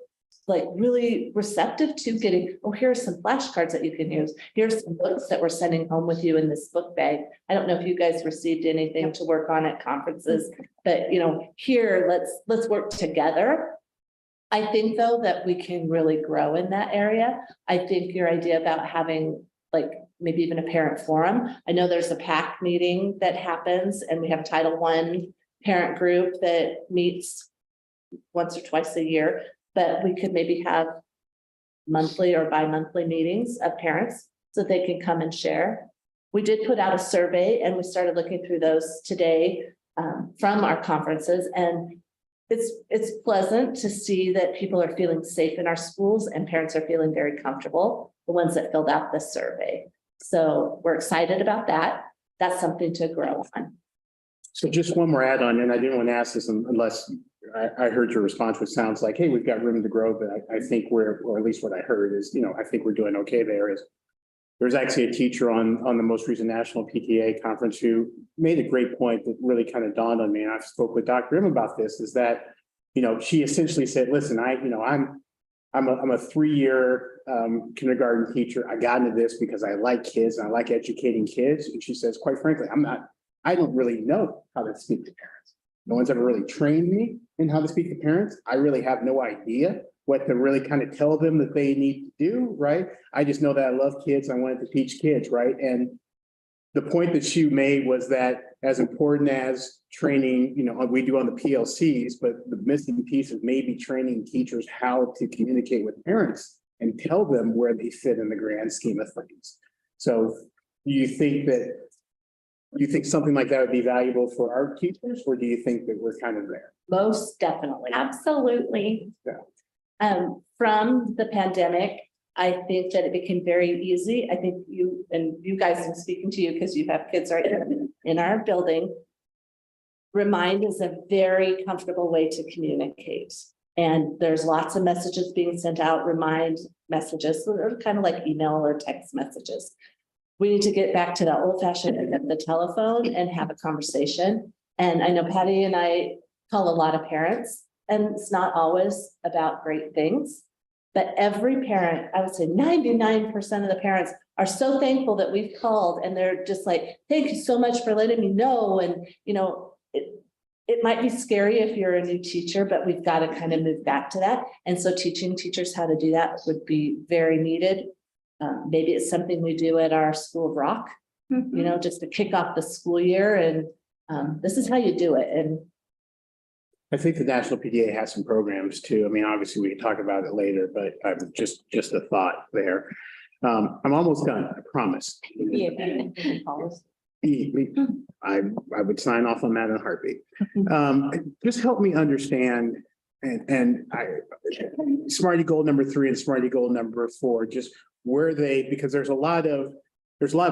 like really receptive to getting, oh, here's some flashcards that you can use. Here's some books that we're sending home with you in this book bag. I don't know if you guys received anything to work on at conferences, but here, let's work together. I think though that we can really grow in that area. I think your idea about having like maybe even a parent forum. I know there's a PAC meeting that happens and we have Title I parent group that meets once or twice a year, but we could maybe have monthly or bi-monthly meetings of parents so they can come and share. We did put out a survey and we started looking through those today from our conferences, and it's pleasant to see that people are feeling safe in our schools and parents are feeling very comfortable, the ones that filled out this survey. So we're excited about that. That's something to grow on. So just one more add-on, and I didn't want to ask this unless I heard your response, which sounds like, hey, we've got room to grow, but I think or at least what I heard is, I think we're doing okay there. There's actually a teacher on the most recent national PTA conference who made a great point that really kind of dawned on me. And I've spoke with Dr. M about this, is that, she essentially said, listen, I'm a 3-year kindergarten teacher. I got into this because I like kids and I like educating kids. And she says, quite frankly, I don't really know how to speak to parents. No one's ever really trained me in how to speak to parents. I really have no idea what to really kind of tell them that they need to do, right? I just know that I love kids. I wanted to teach kids, right? And the point that she made was that as important as training, we do on the PLCs, but the missing piece is maybe training teachers how to communicate with parents and tell them where they fit in the grand scheme of things. So do you think something like that would be valuable for our teachers, or do you think that we're kind of there? Most definitely. Absolutely. From the pandemic, I think that it became very easy. I think you guys, I'm speaking to you because you have kids right in our building. Remind is a very comfortable way to communicate. And there's lots of messages being sent out, remind messages, so they're kind of like email or text messages. We need to get back to that old fashioned the telephone and have a conversation. And I know Patty and I call a lot of parents, and it's not always about great things, but every parent, I would say 99% of the parents are so thankful that we've called, and they're just like, thank you so much for letting me know. And, it might be scary if you're a new teacher, but we've got to kind of move back to that. And so teaching teachers how to do that would be very needed. Maybe it's something we do at our School of Rock, just to kick off the school year. And this is how you do it. And I think the National PTA has some programs too. I mean, obviously we can talk about it later, but just a thought there. I'm almost done, I promise. I would sign off on that in a heartbeat. Just help me understand and Smarty goal number 3 and Smarty goal number 4, just where they, because there's a lot of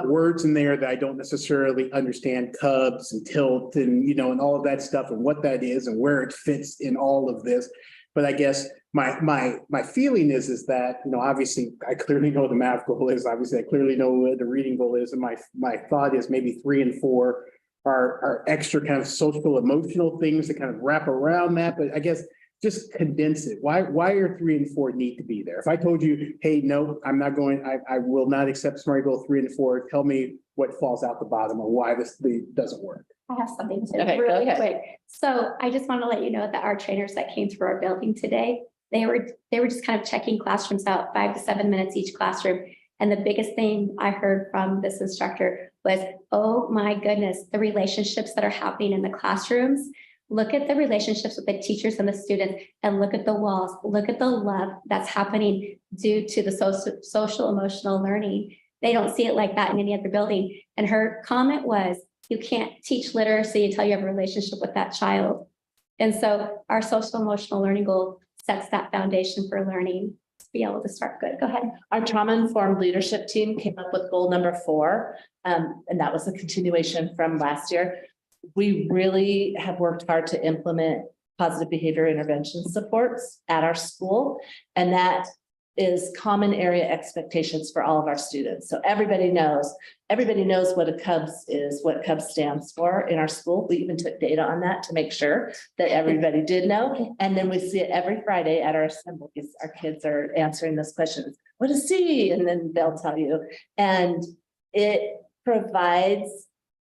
words in there that I don't necessarily understand, cubs and tilt and, and all of that stuff and what that is and where it fits in all of this. But I guess my feeling is that, obviously I clearly know what the math goal is. Obviously, I clearly know what the reading goal is. And my thought is maybe 3 and 4 are extra kind of social emotional things that kind of wrap around that. But I guess just condense it. Why are 3 and 4 need to be there? If I told you, hey, no, I'm not going, I will not accept Smarty Goal 3 and 4, tell me what falls out the bottom or why this doesn't work. I have something to Okay, go really ahead. quick. So I just want to let you know that our trainers that came through our building today, they were just kind of checking classrooms out 5 to 7 minutes each classroom. And the biggest thing I heard from this instructor was, oh my goodness, the relationships that are happening in the classrooms. Look at the relationships with the teachers and the students and look at the walls, look at the love that's happening due to the social emotional learning. They don't see it like that in any other building. And her comment was, you can't teach literacy until you have a relationship with that child. And so our social emotional learning goal sets that foundation for learning to be able to start good. Go ahead. Our trauma-informed leadership team came up with goal number 4, and that was a continuation from last year. We really have worked hard to implement positive behavior intervention supports at our school, and that is common area expectations for all of our students. So everybody knows what a CUBS is, what CUBS stands for in our school. We even took data on that to make sure that everybody did know. And then we see it every Friday at our assemblies. Our kids are answering those questions. What is C? And then they'll tell you. And it provides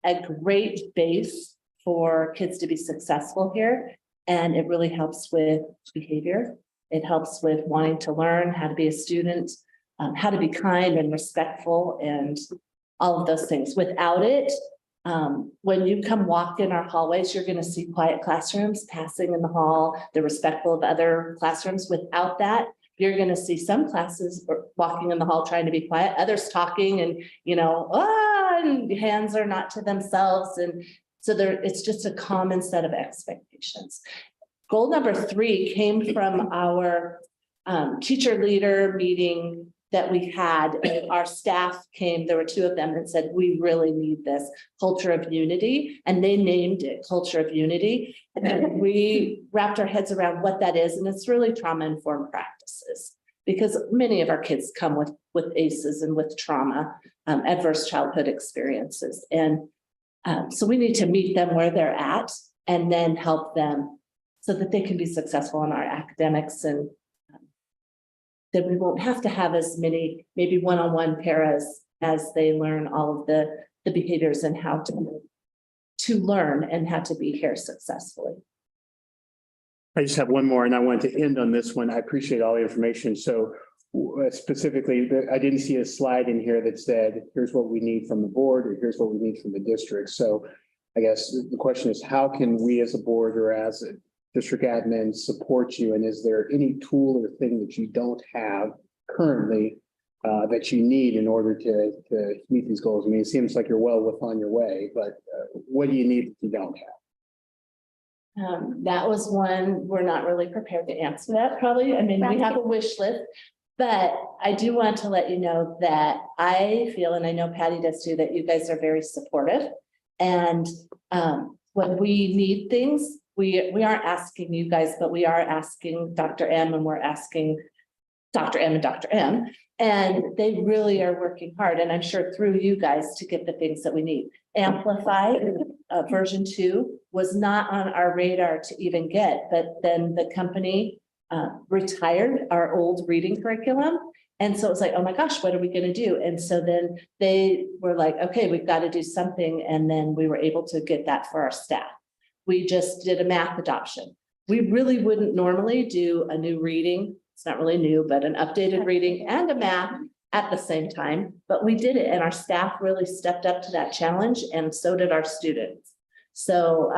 a great base for kids to be successful here. And it really helps with behavior. It helps with wanting to learn how to be a student, how to be kind and respectful and all of those things. Without it, when you come walk in our hallways, you're going to see quiet classrooms passing in the hall. They're respectful of other classrooms. Without that, you're going to see some classes walking in the hall trying to be quiet, others talking and, and hands are not to themselves. And so it's just a common set of expectations. Goal number 3 came from our teacher leader meeting that we had. And our staff came, there were 2 of them that said, we really need this culture of unity. And they named it culture of unity. And we wrapped our heads around what that is. And it's really trauma-informed practices, because many of our kids come with ACEs and with trauma, adverse childhood experiences. And so we need to meet them where they're at and then help them so that they can be successful in our academics, and that we won't have to have as many, maybe one-on-one paras as they learn all of the behaviors and how to learn and how to be here successfully. I just have one more, and I wanted to end on this one. I appreciate all the information. So specifically, I didn't see a slide in here that said, here's what we need from the board, or here's what we need from the district. So I guess the question is, how can we as a board or as a district admin support you? And is there any tool or thing that you don't have currently that you need in order to meet these goals? I mean, it seems like you're well on your way, but what do you need that you don't have? That was one, we're not really prepared to answer that probably. I mean, we have a wish list, but I do want to let you know that I feel, and I know Patty does too, that you guys are very supportive. And when we need things, we aren't asking you guys, but we are asking Dr. M, and we're asking Dr. M and Dr. M, and they really are working hard. And I'm sure through you guys to get the things that we need. Amplify version 2 was not on our radar to even get, but then the company retired our old reading curriculum. And so it's like, oh my gosh, what are we going to do? And so then they were like, okay, we've got to do something. And then we were able to get that for our staff. We just did a math adoption. We really wouldn't normally do a new reading. It's not really new, but an updated reading and a math at the same time, but we did it, and our staff really stepped up to that challenge, and so did our students. So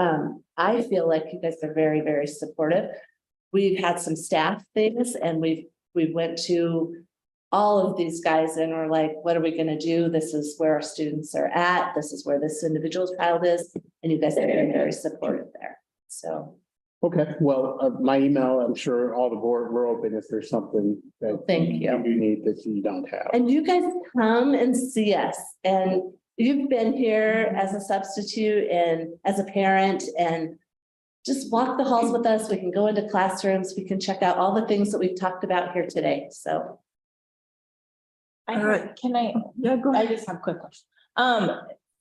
I feel like you guys are very, very supportive. We've had some staff things and we went to all of these guys and we're like, what are we gonna do? This is where our students are at. This is where this individual child is. And you guys are very, very supportive there. So. Okay, well, my email, I'm sure all the board, we're open if there's something that. Thank you. You need that you don't have. And you guys come and see us, and you've been here as a substitute and as a parent, and just walk the halls with us. We can go into classrooms. We can check out all the things that we've talked about here today. So. I All right. can I, Yeah, go I ahead. just have a quick question.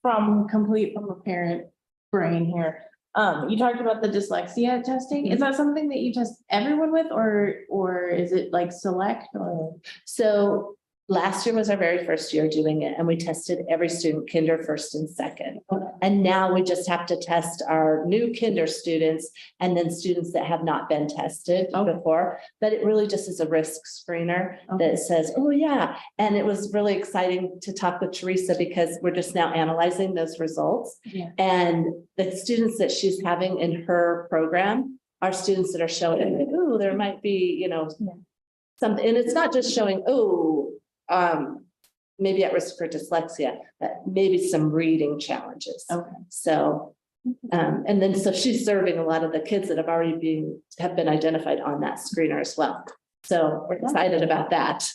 From a parent brain here. You talked about the dyslexia testing. Is that something that you test everyone with or is it like select or? So last year was our very first year doing it, and we tested every student, kinder, first and second. And now we just have to test our new kinder students and then students that have not been tested before. But it really just is a risk screener that says, oh yeah. And it was really exciting to talk with Teresa because we're just now analyzing those results. Yeah. And the students that she's having in her program are students that are showing, oh, there might be, you know, something, and it's not just showing, maybe at risk for dyslexia, but maybe some reading challenges. Okay. So, and then so she's serving a lot of the kids that have been identified on that screener as well. So we're excited about that.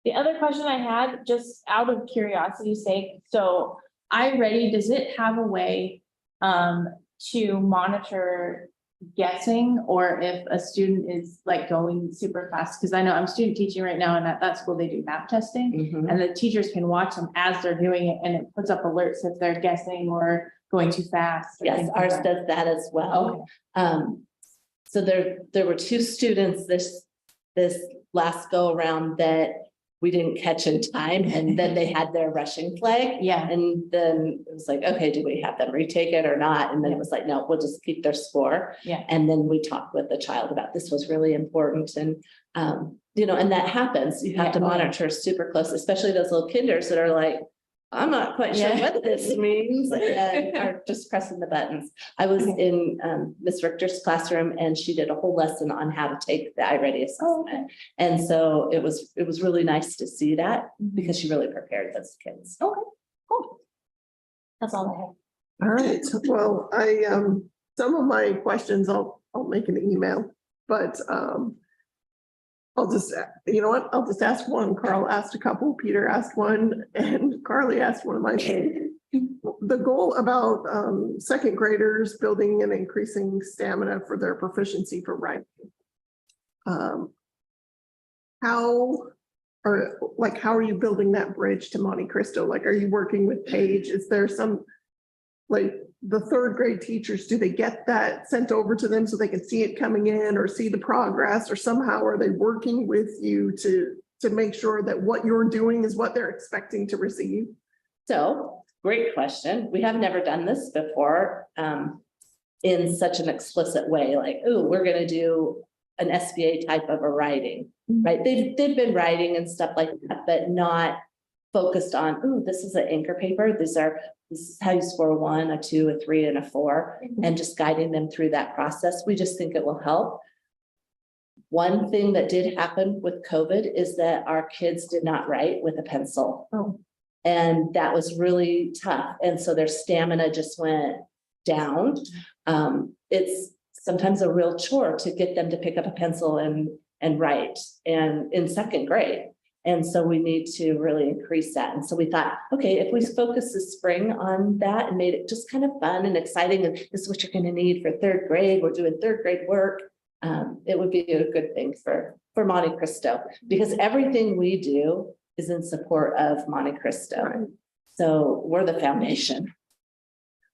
The other question I had, just out of curiosity's sake, so iReady, does it have a way to monitor guessing or if a student is like going super fast? Because I know I'm student teaching right now and at that school they do math testing and the teachers can watch them as they're doing it and it puts up alerts if they're guessing or going too fast. Yes, ours does that as well. So there were two students this last go around that we didn't catch in time, and then they had their rushing flag. Yeah. And then it was like, okay, do we have them retake it or not? And then it was like, no, we'll just keep their score. Yeah. And then we talked with the child about this was really important. And, you know, and that happens. You have to monitor super close, especially those little kinders that are like, I'm not quite sure what this means, and are just pressing the buttons. I was in Miss Richter's classroom and she did a whole lesson on how to take the iReady assessment. And so it was really nice to see that because she really prepared those kids. Okay, cool. That's all I have. All right, well, some of my questions I'll make an email, but I'll just, you know what, I'll just ask one. Carl asked a couple, Peter asked one, and Carly asked one of mine. The goal about second graders building and increasing stamina for their proficiency for writing. How are you building that bridge to Monte Cristo? Like, are you working with Paige? Is there some, like, the third grade teachers, do they get that sent over to them so they can see it coming in or see the progress, or somehow are they working with you to make sure that what you're doing is what they're expecting to receive? So great question. We have never done this before in such an explicit way, like, oh, we're going to do an SBA type of a writing, right? They've been writing and stuff like that, but not focused on, oh, this is an anchor paper. This is how you score a 1, a 2, a 3, and a 4, and just guiding them through that process. We just think it will help. One thing that did happen with COVID is that our kids did not write with a pencil. And that was really tough. And so their stamina just went down. It's sometimes a real chore to get them to pick up a pencil and write, and in second grade. And so we need to really increase that. And so we thought, okay, if we focus this spring on that and made it just kind of fun and exciting, and this is what you're going to need for third grade, we're doing third grade work. It would be a good thing for Monte Cristo, because everything we do is in support of Monte Cristo. Right. So we're the foundation.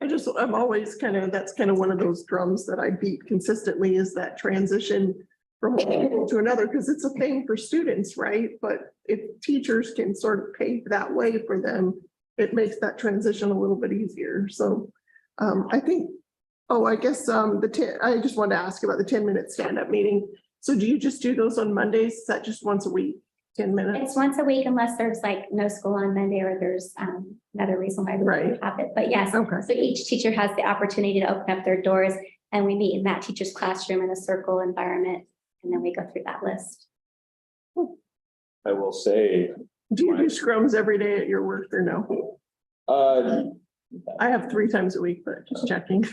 I'm always that's kind of one of those drums that I beat consistently, is that transition from one school to another, because it's a thing for students, right? But if teachers can sort of pave that way for them, it makes that transition a little bit easier. So I think, I guess I just wanted to ask about the 10-minute stand-up meeting. So do you just do those on Mondays? Is that just once a week? 10 minutes. It's once a week unless there's like no school on Monday or there's another reason why we Right. don't have it. But yes, Okay. so each teacher has the opportunity to open up their doors and we meet in that teacher's classroom in a circle environment. And then we go through that list. I will say, Do you do scrums every day at your work or no? I have 3 times a week, but just checking.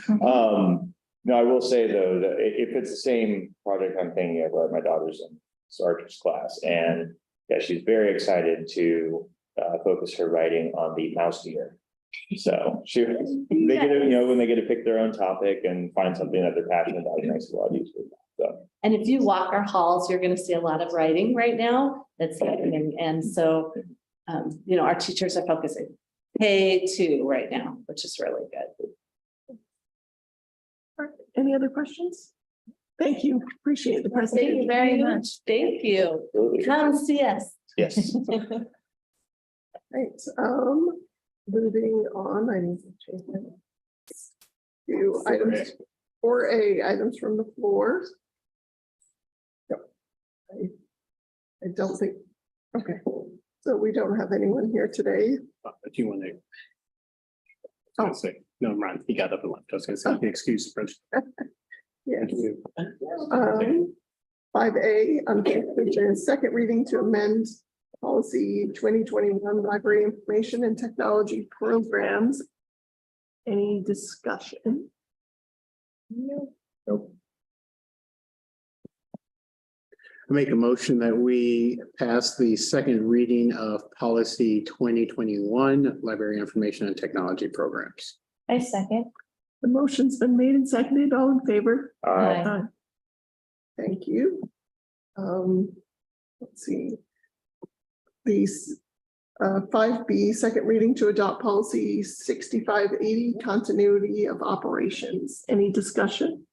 No, I will say though, that if it's the same project I'm thinking of, right, my daughter's in Sergeant's class, and yeah, she's very excited to focus her writing on the mouse deer. So they get to, when they get to pick their own topic and find something that they're passionate about, it makes a lot easier. So. And if you walk our halls, you're gonna see a lot of writing right now that's happening. And so, our teachers are focusing K2 right now, which is really good. All right. Any other questions? Thank you. Appreciate the Thank presentation. you very much. Thank you. Absolutely. Come see us. Yes. Right, moving on, I need to change that. To items, 4A, items from the floor. Yep. I don't think, okay, so we don't have anyone here today. If you want to. I was gonna say, no, Ron, he got up and left. I was gonna say, excuse the French. Yes. 5A, unfinished second reading to amend policy 2021 library information and technology programs. Any discussion? Nope. I make a motion that we pass the second reading of policy 2021 library information and technology programs. I second. The motion's been made and seconded. All in favor? Aye. Thank you. Let's see. These 5B, second reading to adopt policy 6580, continuity of operations. Any discussion?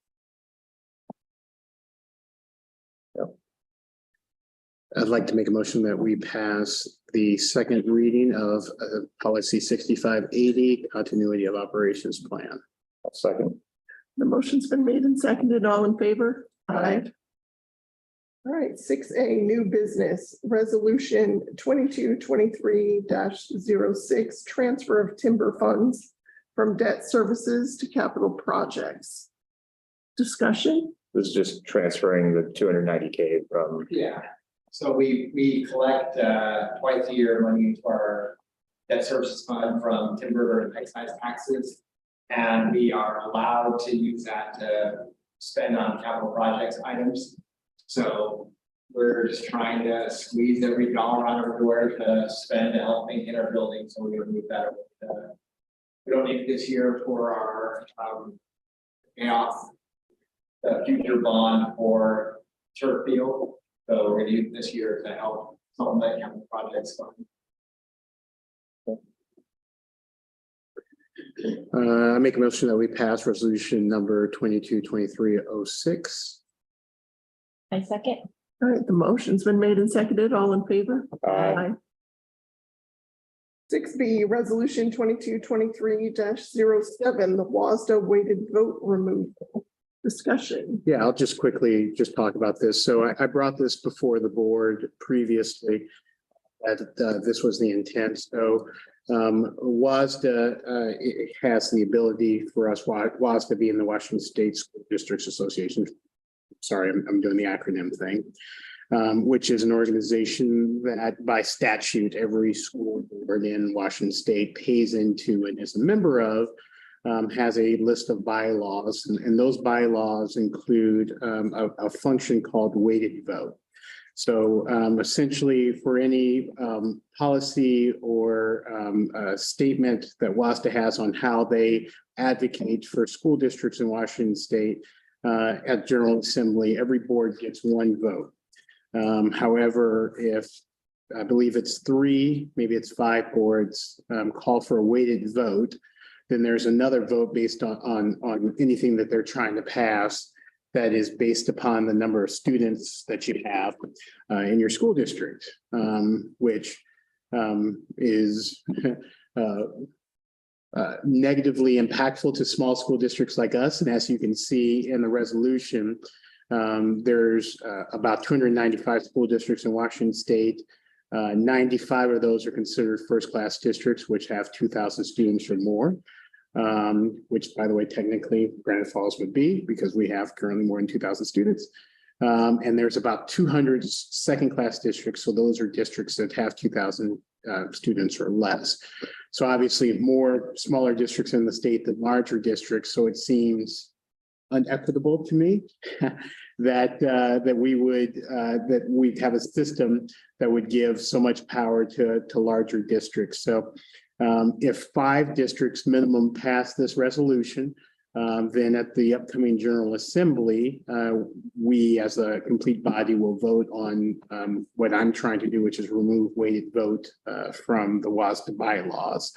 I'd like to make a motion that we pass the second reading of policy 6580, continuity of operations plan. I'll second. The motion's been made and seconded. All in favor? Aye. All right, 6A, new business, resolution 2223-06, transfer of timber funds from debt services to capital projects. Discussion? This is just transferring the 290K from. Yeah, so we collect twice a year money into our debt services fund from timber and excise taxes. And we are allowed to use that to spend on capital projects items. So we're just trying to squeeze every dollar out of everywhere to spend to help maintain our building. So we're gonna move that over. We don't need it this year for our pay off the future bond for turf field. So we're gonna use this year to help supplement capital projects fund. I make a motion that we pass resolution number 222306. I second. All right, the motion's been made and seconded. All in favor? Aye. 6B, resolution 2223-07, the WASDA weighted vote removal. Discussion. Yeah, I'll just quickly talk about this. So I brought this before the board previously. That this was the intent. So WASDA has the ability for us, WASDA being the Washington State School Districts Association. Sorry, I'm doing the acronym thing, which is an organization that by statute, every school board in Washington State pays into and is a member of, has a list of bylaws, and those bylaws include a function called weighted vote. So essentially for any policy or statement that WASDA has on how they advocate for school districts in Washington State at General Assembly, every board gets one vote. However, if I believe it's 3, maybe it's 5 boards call for a weighted vote, then there's another vote based on anything that they're trying to pass that is based upon the number of students that you have in your school district, which is negatively impactful to small school districts like us. And as you can see in the resolution, there's about 295 school districts in Washington State. 95 of those are considered first-class districts, which have 2,000 students or more. Which, by the way, technically Granite Falls would be, because we have currently more than 2,000 students. And there's about 200 second-class districts. So those are districts that have 2,000 students or less. So obviously more smaller districts in the state than larger districts. So it seems unequitable to me that we'd have a system that would give so much power to larger districts. So if 5 districts minimum pass this resolution, then at the upcoming General Assembly, we as a complete body will vote on what I'm trying to do, which is remove weighted vote from the WASDA bylaws.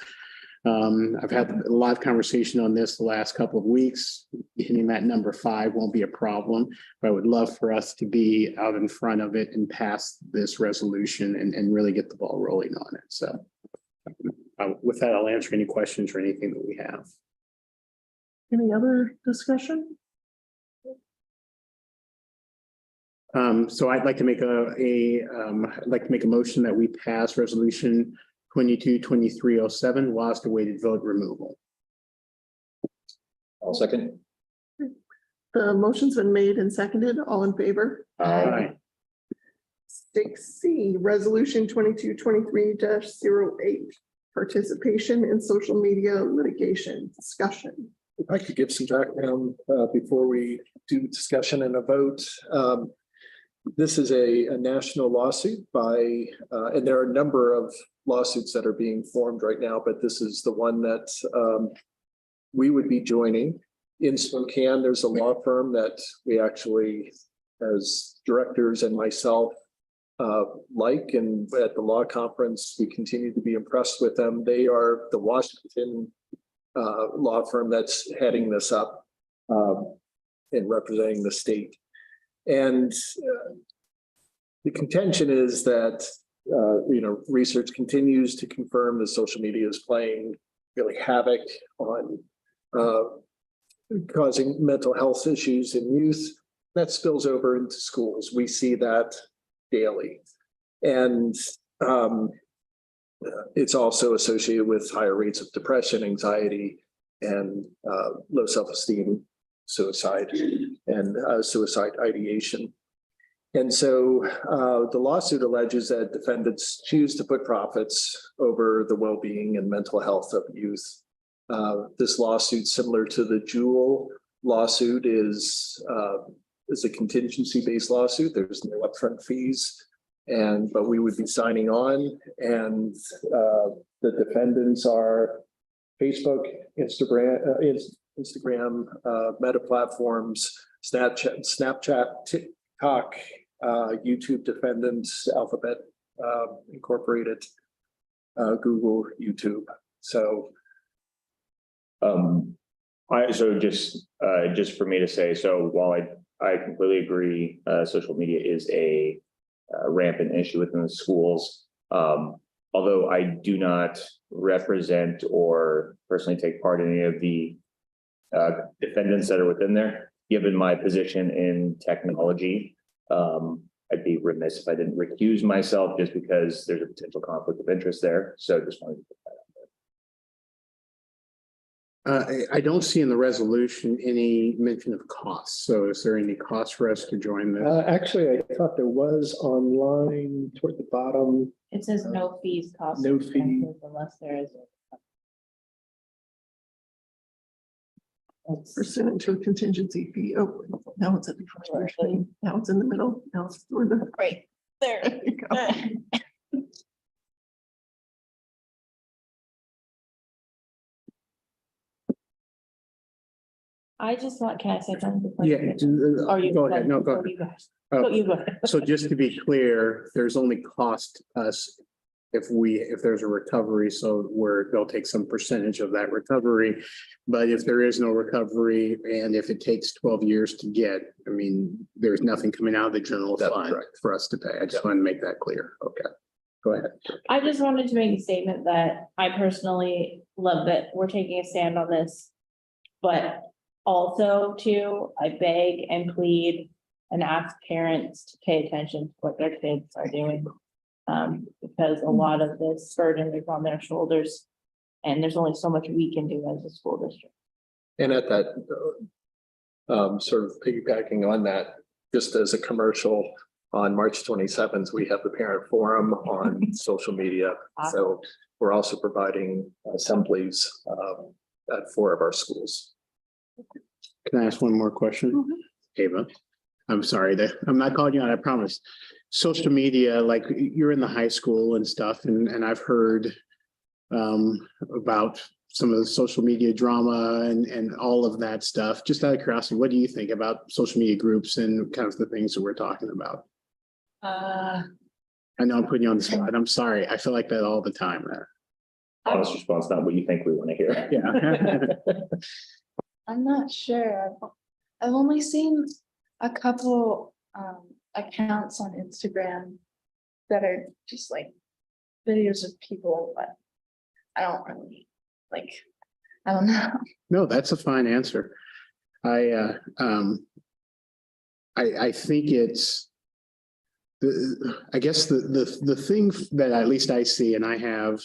I've had a lot of conversation on this the last couple of weeks. Hitting that number 5 won't be a problem, but I would love for us to be out in front of it and pass this resolution and really get the ball rolling on it. So with that, I'll answer any questions or anything that we have. Any other discussion? So I'd like to make a motion that we pass resolution 22-2307, WASDA weighted vote removal. I'll second. The motion's been made and seconded. All in favor? Aye. 6C, resolution 2223-08, participation in social media litigation discussion. If I could give some background before we do discussion and a vote. This is a national lawsuit by, and there are a number of lawsuits that are being formed right now, but this is the one that we would be joining. In Spokane, there's a law firm that we actually, as directors and myself, like, and at the law conference, we continue to be impressed with them. They are the Washington law firm that's heading this up and representing the state. And the contention is that, research continues to confirm that social media is playing really havoc on causing mental health issues in youth. That spills over into schools. We see that daily. And it's also associated with higher rates of depression, anxiety, and low self-esteem, suicide, and suicide ideation. And so the lawsuit alleges that defendants choose to put profits over the well-being and mental health of youth. This lawsuit, similar to the Jewel lawsuit, is a contingency-based lawsuit. There's no upfront fees, but we would be signing on, and the defendants are Facebook, Instagram, Meta platforms, Snapchat, TikTok, YouTube defendants, Alphabet Incorporated, Google, YouTube. So, just for me to say, so while I completely agree, social media is a rampant issue within the schools. Although I do not represent or personally take part in any of the defendants that are within there, given my position in technology, I'd be remiss if I didn't recuse myself just because there's a potential conflict of interest there. So just wanted to put that out there. I don't see in the resolution any mention of costs. So is there any cost for us to join this? Actually, I thought there was online toward the bottom. It says no fees cost. No fee. Unless there is. Pursuant to a contingency fee. Oh, now it's at the first screen. Now it's in the middle. Now it's toward the. Right there. There you go. I just want, can I say something? Yeah, Or you go ahead. No, go ahead. You guys. Oh, Go, you go ahead. So just to be clear, there's only cost to us if there's a recovery, so where they'll take some percentage of that recovery. But if there is no recovery and if it takes 12 years to get, I mean, there's nothing coming out of the general That's fund correct. for us to pay. I just want to make that clear. Okay, go ahead. I just wanted to make a statement that I personally love that we're taking a stand on this. But also too, I beg and plead and ask parents to pay attention to what their kids are doing. Because a lot of this burden is on their shoulders. And there's only so much we can do as a school district. And at that, sort of piggybacking on that, just as a commercial, on March 27th, we have the parent forum on social media. So we're also providing assemblies at 4 of our schools. Can I ask one more question? Ava, I'm sorry that I'm not calling you out, I promise. Social media, like you're in the high school and stuff, and I've heard about some of the social media drama and all of that stuff. Just out of curiosity, what do you think about social media groups and kind of the things that we're talking about? I know I'm putting you on the spot. I'm sorry. I feel like that all the time. Honest response, not what you think we want to hear. Yeah. I'm not sure. I've only seen a couple accounts on Instagram that are just like videos of people, but I don't really like, I don't know. No, that's a fine answer. I think it's I guess the thing that at least I see, and I have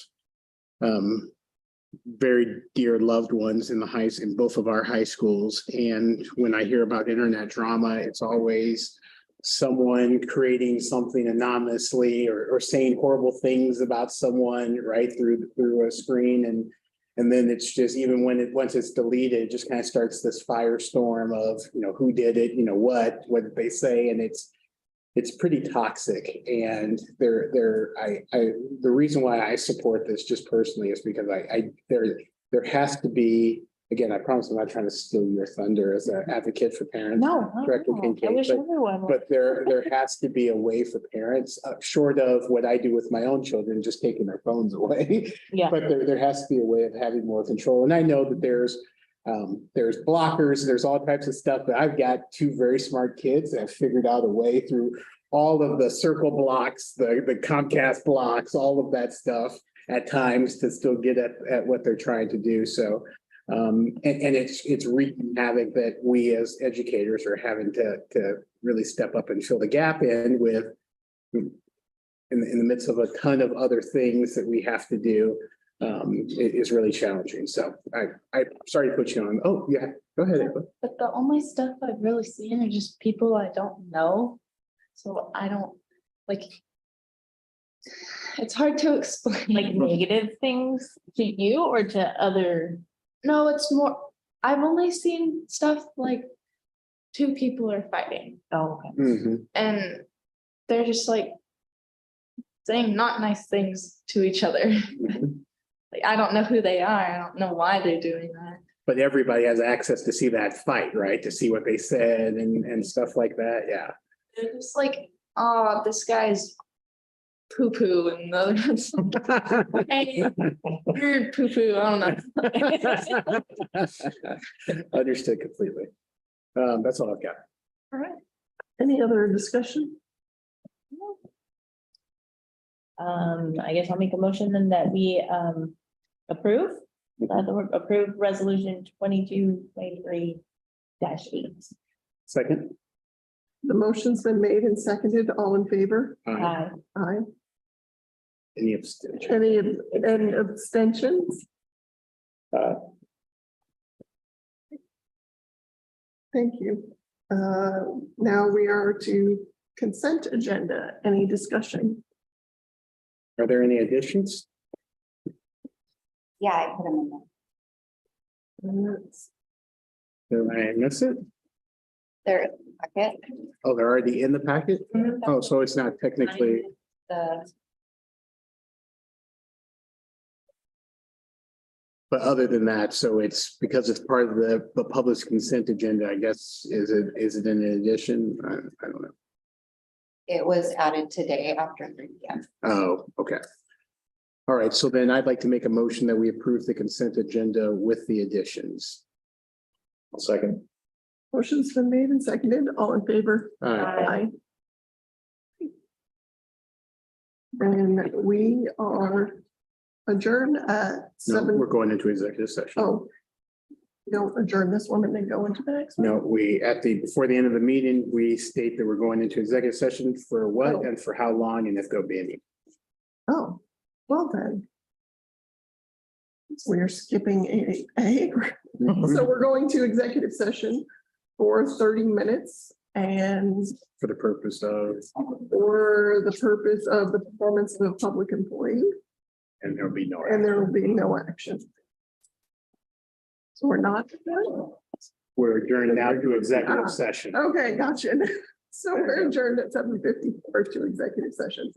very dear loved ones in in both of our high schools. And when I hear about internet drama, it's always someone creating something anonymously or saying horrible things about someone right through a screen. And then it's just, even once it's deleted, it just kind of starts this firestorm of, who did it, what did they say? And it's pretty toxic. And the reason why I support this just personally is because there has to be, again, I promise I'm not trying to steal your thunder as an advocate for parents. No, Director I Kincaid, wish everyone. but there has to be a way for parents, short of what I do with my own children, just taking their phones away. Yeah. But there has to be a way of having more control. And I know that there's blockers, there's all types of stuff, but I've got 2 very smart kids that have figured out a way through all of the circle blocks, the Comcast blocks, all of that stuff at times to still get at what they're trying to do. So and it's wreaking havoc that we as educators are having to really step up and fill the gap in the midst of a ton of other things that we have to do. It is really challenging. So I'm sorry to put you on. Oh, yeah, go ahead, Ava. But the only stuff I've really seen are just people I don't know. So I don't like, it's hard to explain. Like negative things to you or to other? No, it's more, I've only seen stuff like 2 people are fighting Oh, okay. Mhm. and they're just like saying not nice things to each other. Like, I don't know who they are. I don't know why they're doing that. But everybody has access to see that fight, right? To see what they said and stuff like that. Yeah. They're just like, oh, this guy's poo-poo, and the other one's like, hey, you're poo-poo. I don't know. Understood completely. That's all I've got. All right. Any other discussion? I guess I'll make a motion then that we approve resolution 2223-8. Second. The motion's been made and seconded. All in favor? Aye. Aye. Any abstention? Any abstentions? Thank you. Now we are to consent agenda. Any discussion? Are there any additions? Yeah, I put them in there. Did I miss it? They're in the packet. Oh, they're already in the packet? Oh, so it's not technically, but other than that, so it's because it's part of the public consent agenda, I guess, is it an addition? I don't know. It was added today after 3 p.m. Oh, okay. All right, so then I'd like to make a motion that we approve the consent agenda with the additions. I'll second. Motion's been made and seconded. All in favor? Aye. And we are adjourned at No, 7. we're going into executive session. Oh. We don't adjourn this one and then go into the next one? No, before the end of the meeting, we state that we're going into executive session for what and for how long and if there'll be any. Oh, well then. We're skipping 8A. So we're going to executive session for 30 minutes and For the purpose of, for the purpose of the performance of a public employee, and there'll be no. and there will be no action. So we're not. We're adjourned now to executive session. Okay, gotcha. So we're adjourned at 7:54 to executive session.